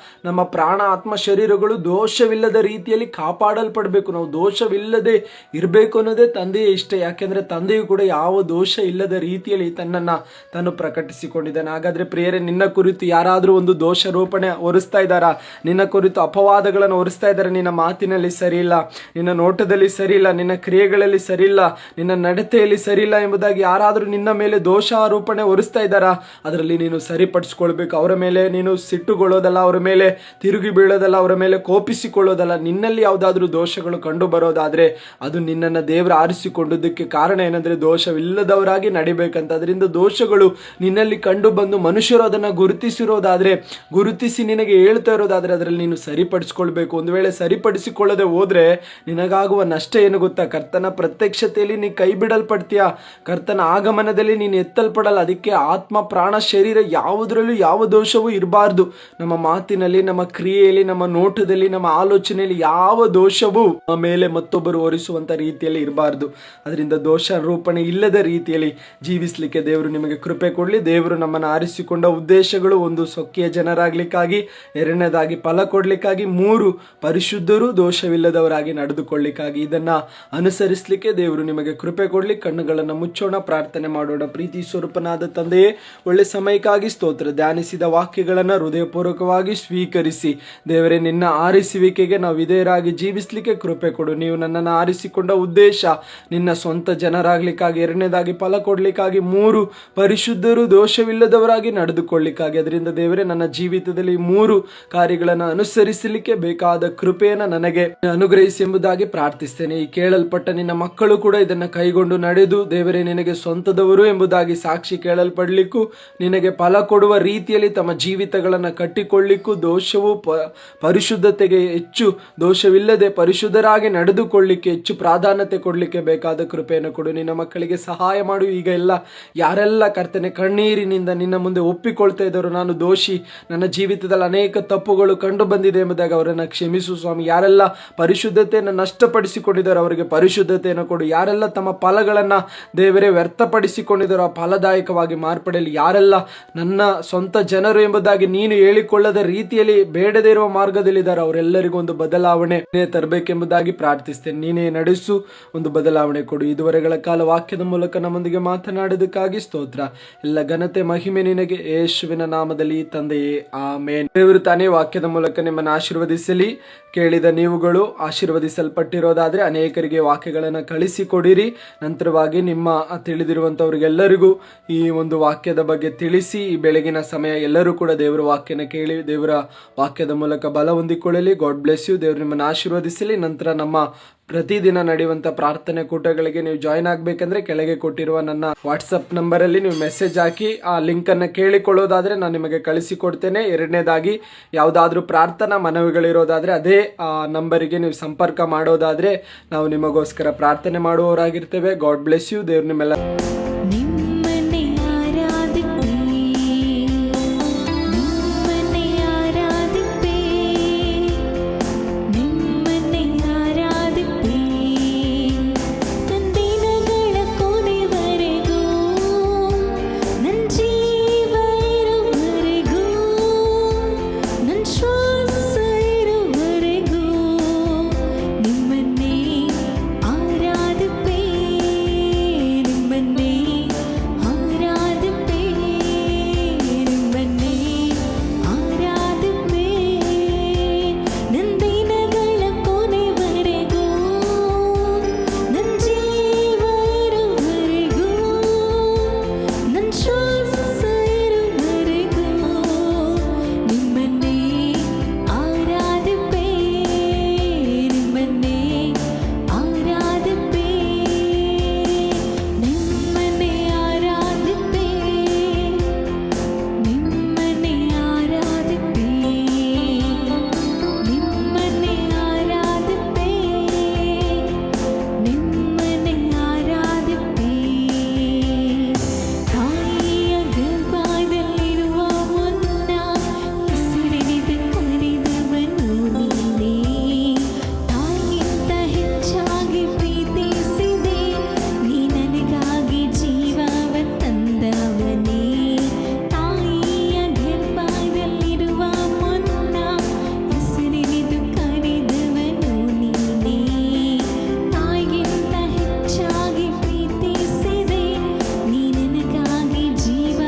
ನಮ್ಮ ಪ್ರಾಣ ಆತ್ಮ ಶರೀರಗಳು ದೋಷವಿಲ್ಲದ ರೀತಿಯಲ್ಲಿ ಕಾಪಾಡಲ್ಪಡಬೇಕು. ನಾವು ದೋಷವಿಲ್ಲದೆ ಇರಬೇಕು ಅನ್ನೋದೇ ತಂದೆಯ ಇಷ್ಟ. ಯಾಕೆಂದ್ರೆ ತಂದೆಯು ಕೂಡ ಯಾವ ದೋಷ ಇಲ್ಲದ ರೀತಿಯಲ್ಲಿ ತನ್ನನ್ನು ತಾನು ಪ್ರಕಟಿಸಿಕೊಂಡಿದ್ದಾನೆ. ಹಾಗಾದ್ರೆ ಪ್ರಿಯರೇ, ನಿನ್ನ ಕುರಿತು ಯಾರಾದರೂ ಒಂದು ದೋಷಾರೋಪಣೆ ಹೊರಿಸ್ತಾ ಇದ್ದಾರಾ? ನಿನ್ನ ಕುರಿತು ಅಪವಾದಗಳನ್ನು ಹೊರಿಸ್ತಾ ಇದ್ದಾರೆ, ನಿನ್ನ ಮಾತಿನಲ್ಲಿ ಸರಿ ಇಲ್ಲ, ನಿನ್ನ ನೋಟದಲ್ಲಿ ಸರಿ ಇಲ್ಲ, ನಿನ್ನ ಕ್ರಿಯೆಗಳಲ್ಲಿ ಸರಿ ಇಲ್ಲ, ನಿನ್ನ ನಡತೆಯಲ್ಲಿ ಸರಿ ಇಲ್ಲ ಎಂಬುದಾಗಿ ಯಾರಾದರೂ ನಿನ್ನ ಮೇಲೆ ದೋಷ ಆರೋಪಣೆ ಹೊರಿಸ್ತಾ ಇದ್ದಾರಾ? ಅದರಲ್ಲಿ ನೀನು ಸರಿಪಡಿಸ್ಕೊಳ್ಬೇಕು. ಅವರ ಮೇಲೆ ನೀನು ಸಿಟ್ಟುಗೊಳ್ಳೋದಲ್ಲ, ಅವರ ಮೇಲೆ ತಿರುಗಿ ಬೀಳೋದಲ್ಲ, ಅವರ ಮೇಲೆ ಕೋಪಿಸಿಕೊಳ್ಳೋದಲ್ಲ. ನಿನ್ನಲ್ಲಿ ಯಾವುದಾದ್ರೂ ದೋಷಗಳು ಕಂಡು ಬರೋದಾದ್ರೆ ಅದು ನಿನ್ನನ್ನು ದೇವರು ಆರಿಸಿಕೊಂಡದಕ್ಕೆ ಕಾರಣ ಏನಂದ್ರೆ ದೋಷವಿಲ್ಲದವರಾಗಿ ನಡಿಬೇಕಂತ. ಅದರಿಂದ ದೋಷಗಳು ನಿನ್ನಲ್ಲಿ ಕಂಡು ಬಂದು ಮನುಷ್ಯರು ಅದನ್ನು ಗುರುತಿಸಿ ನಿನಗೆ ಹೇಳ್ತಾ ಇರೋದಾದ್ರೆ ಅದರಲ್ಲಿ ನೀನು ಸರಿಪಡಿಸ್ಕೊಳ್ಬೇಕು. ಒಂದು ವೇಳೆ ಸರಿಪಡಿಸಿಕೊಳ್ಳದೆ ಹೋದ್ರೆ ನಿನಗಾಗುವ ನಷ್ಟ ಏನು ಗೊತ್ತಾ? ಕರ್ತನ ಪ್ರತ್ಯಕ್ಷತೆಯಲ್ಲಿ ನೀ ಕೈ ಬಿಡಲ್ಪಡ್ತೀಯ, ಕರ್ತನ ಆಗಮನದಲ್ಲಿ ನೀನು ಎತ್ತಲ್ಪಡಲ್ಲ. ಅದಕ್ಕೆ ಆತ್ಮ ಪ್ರಾಣ ಶರೀರ ಯಾವುದರಲ್ಲೂ ಯಾವ ದೋಷವೂ ಇರಬಾರ್ದು. ನಮ್ಮ ಮಾತಿನಲ್ಲಿ, ನಮ್ಮ ಕ್ರಿಯೆಯಲ್ಲಿ, ನಮ್ಮ ನೋಟದಲ್ಲಿ, ನಮ್ಮ ಆಲೋಚನೆಯಲ್ಲಿ ಯಾವ ದೋಷವೂ ನಮ್ಮ ಮೇಲೆ ಮತ್ತೊಬ್ಬರು ಹೊರಿಸುವಂತ ರೀತಿಯಲ್ಲಿ ಇರಬಾರ್ದು. ಅದರಿಂದ ದೋಷಾರೋಪಣೆ ಇಲ್ಲದ ರೀತಿಯಲ್ಲಿ ಜೀವಿಸಲಿಕ್ಕೆ ದೇವರು ನಿಮಗೆ ಕೃಪೆ ಕೊಡಲಿ. ದೇವರು ನಮ್ಮನ್ನು ಆರಿಸಿಕೊಂಡ ಉದ್ದೇಶಗಳು: ಒಂದು, ಸೊಕ್ಕಿಯ ಜನರಾಗ್ಲಿಕ್ಕಾಗಿ; ಎರಡನೇದಾಗಿ ಫಲ ಕೊಡ್ಲಿಕ್ಕಾಗಿ; ಮೂರು, ಪರಿಶುದ್ಧರು ದೋಷವಿಲ್ಲದವರಾಗಿ ನಡೆದುಕೊಳ್ಳಿಕ್ಕಾಗಿ. ಇದನ್ನ ಅನುಸರಿಸಲಿಕ್ಕೆ ದೇವರು ನಿಮಗೆ ಕೃಪೆ ಕೊಡಲಿ. ಕಣ್ಣುಗಳನ್ನು ಮುಚ್ಚೋಣ, ಪ್ರಾರ್ಥನೆ ಮಾಡೋಣ. ಪ್ರೀತಿ ಸ್ವರೂಪನಾದ ತಂದೆಯೇ, ಒಳ್ಳೆ ಸಮಯಕ್ಕಾಗಿ ಸ್ತೋತ್ರ. ಧ್ಯಾನಿಸಿದ ವಾಕ್ಯಗಳನ್ನು ಹೃದಯಪೂರ್ವಕವಾಗಿ ಸ್ವೀಕರಿಸಿ ದೇವರೇ, ನಿನ್ನ ಆರಿಸುವಿಕೆಗೆ ನಾವು ವಿಧೇಯರಾಗಿ ಜೀವಿಸಲಿಕ್ಕೆ ಕೃಪೆ ಕೊಡು. ನೀವು ನನ್ನನ್ನು ಆರಿಸಿಕೊಂಡ ಉದ್ದೇಶ ನಿನ್ನ ಸ್ವಂತ ಜನರಾಗ್ಲಿಕ್ಕಾಗಿ, ಎರಡನೇದಾಗಿ ಫಲ ಕೊಡ್ಲಿಕ್ಕಾಗಿ, ಮೂರು, ಪರಿಶುದ್ಧರು ದೋಷವಿಲ್ಲದವರಾಗಿ ನಡೆದುಕೊಳ್ಳಿಕ್ಕಾಗಿ. ಅದರಿಂದ ದೇವರೇ, ನನ್ನ ಜೀವಿತದಲ್ಲಿ ಮೂರು ಕಾರ್ಯಗಳನ್ನು ಅನುಸರಿಸಲಿಕ್ಕೆ ಬೇಕಾದ ಕೃಪೆಯನ್ನು ನನಗೆ ಅನುಗ್ರಹಿಸಿ ಎಂಬುದಾಗಿ ಪ್ರಾರ್ಥಿಸ್ತೇನೆ. ಈ ಕೇಳಲ್ಪಟ್ಟ ನಿನ್ನ ಮಕ್ಕಳು ಕೂಡ ಇದನ್ನು ಕೈಗೊಂಡು ನಡೆದು ದೇವರೇ, ನಿನಗೆ ಸ್ವಂತದವರು ಎಂಬುದಾಗಿ ಸಾಕ್ಷಿ ಕೇಳಲ್ಪಡಲಿಕ್ಕೂ, ನಿನಗೆ ಫಲ ಕೊಡುವ ರೀತಿಯಲ್ಲಿ ತಮ್ಮ ಜೀವಿತಗಳನ್ನು ಕಟ್ಟಿಕೊಳ್ಳಿಕ್ಕೂ, ದೋಷವು ಪರಿಶುದ್ಧತೆಗೆ ಹೆಚ್ಚು, ದೋಷವಿಲ್ಲದೆ ಪರಿಶುದ್ಧರಾಗಿ ನಡೆದುಕೊಳ್ಳಿಕ್ಕೆ ಹೆಚ್ಚು ಪ್ರಾಧಾನ್ಯತೆ ಕೊಡಲಿಕ್ಕೆ ಬೇಕಾದ ಕೃಪೆಯನ್ನು ಕೊಡು. ನಿನ್ನ ಮಕ್ಕಳಿಗೆ ಸಹಾಯ ಮಾಡು. ಈಗ ಯಾರೆಲ್ಲ ಕರ್ತನೆ ಕಣ್ಣೀರಿನಿಂದ ನಿನ್ನ ಮುಂದೆ ಒಪ್ಪಿಕೊಳ್ತಾ ಇದ್ದರು, ನಾನು ದೋಷಿ, ನನ್ನ ಜೀವಿತದಲ್ಲಿ ಅನೇಕ ತಪ್ಪುಗಳು ಕಂಡು ಬಂದಿದೆ ಎಂಬುದಾಗಿ ಅವರನ್ನು ಕ್ಷಮಿಸು ಸ್ವಾಮಿ. ಯಾರೆಲ್ಲ ಪರಿಶುದ್ಧತೆಯನ್ನು ನಷ್ಟಪಡಿಸಿಕೊಂಡಿದ್ದಾರೆ ಅವರಿಗೆ ಪರಿಶುದ್ಧತೆಯನ್ನು ಕೊಡು. ಯಾರೆಲ್ಲ ತಮ್ಮ ಫಲಗಳನ್ನು ದೇವರೇ ವ್ಯರ್ಥಪಡಿಸಿಕೊಂಡಿದ್ದಾರೋ ಆ ಫಲದಾಯಕವಾಗಿ ಮಾರ್ಪಡೆಯಲಿ. ಯಾರೆಲ್ಲ ನನ್ನ ಸ್ವಂತ ಜನರು ಎಂಬುದಾಗಿ ನೀನು ಹೇಳಿಕೊಳ್ಳದ ರೀತಿಯಲ್ಲಿ ಬೇಡದೇ ಇರುವ ಮಾರ್ಗದಲ್ಲಿದ್ದಾರೆ ಅವರೆಲ್ಲರಿಗೂ ಒಂದು ಬದಲಾವಣೆ ತರಬೇಕೆಂಬುದಾಗಿ ಪ್ರಾರ್ಥಿಸ್ತೇನೆ. ನೀನೇ ನಡೆಸು, ಒಂದು ಬದಲಾವಣೆ ಕೊಡು. ಇದುವರೆಗಳ ಕಾಲ ವಾಕ್ಯದ ಮೂಲಕ ನಮ್ಮೊಂದಿಗೆ ಮಾತನಾಡೋದಕ್ಕಾಗಿ ಸ್ತೋತ್ರ. ಎಲ್ಲ ಘನತೆ ಮಹಿಮೆ ನಿನಗೆ, ಯೇಸುವಿನ ನಾಮದಲ್ಲಿ ತಂದೆಯೇ, ಆಮೇನ್. ದೇವರು ತಾನೇ ವಾಕ್ಯದ ಮೂಲಕ ನಿಮ್ಮನ್ನು ಆಶೀರ್ವದಿಸಲಿ. ಕೇಳಿದ ನೀವುಗಳು ಆಶೀರ್ವದಿಸಲ್ಪಟ್ಟಿರೋದಾದ್ರೆ ಅನೇಕರಿಗೆ ವಾಕ್ಯಗಳನ್ನು ಕಳಿಸಿಕೊಡಿರಿ. ನಂತರವಾಗಿ ನಿಮ್ಮ ತಿಳಿದಿರುವಂಥವ್ರಿಗೆಲ್ಲರಿಗೂ ಈ ಒಂದು ವಾಕ್ಯದ ಬಗ್ಗೆ ತಿಳಿಸಿ. ಈ ಬೆಳಗಿನ ಸಮಯ ಎಲ್ಲರೂ ಕೂಡ ದೇವರ ವಾಕ್ಯನ ಕೇಳಿ ದೇವರ ವಾಕ್ಯದ ಮೂಲಕ ಬಲ ಹೊಂದಿಕೊಳ್ಳಲಿ. God bless you. ದೇವರು ನಿಮ್ಮನ್ನು ಆಶೀರ್ವದಿಸಲಿ. ನಂತರ ನಮ್ಮ ಪ್ರತಿದಿನ ನಡೆಯುವಂಥ ಪ್ರಾರ್ಥನೆ ಕೂಟಗಳಿಗೆ ನೀವು ಜಾಯಿನ್ ಆಗಬೇಕಂದ್ರೆ ಕೆಳಗೆ ಕೊಟ್ಟಿರುವ ನನ್ನ ವಾಟ್ಸಪ್ ನಂಬರಲ್ಲಿ ನೀವು ಮೆಸೇಜ್ ಹಾಕಿ ಆ ಲಿಂಕನ್ನು ಕೇಳಿಕೊಳ್ಳೋದಾದರೆ ನಾನು ನಿಮಗೆ ಕಳಿಸಿಕೊಡ್ತೇನೆ. ಎರಡನೇದಾಗಿ ಯಾವುದಾದ್ರೂ ಪ್ರಾರ್ಥನಾ ಮನವಿಗಳಿರೋದಾದರೆ ಅದೇ ನಂಬರಿಗೆ ನೀವು ಸಂಪರ್ಕ ಮಾಡೋದಾದರೆ ನಾವು ನಿಮಗೋಸ್ಕರ ಪ್ರಾರ್ಥನೆ ಮಾಡುವವರಾಗಿರ್ತೇವೆ. God bless you. ದೇವ್ರು ನಿಮ್ಮೆಲ್ಲ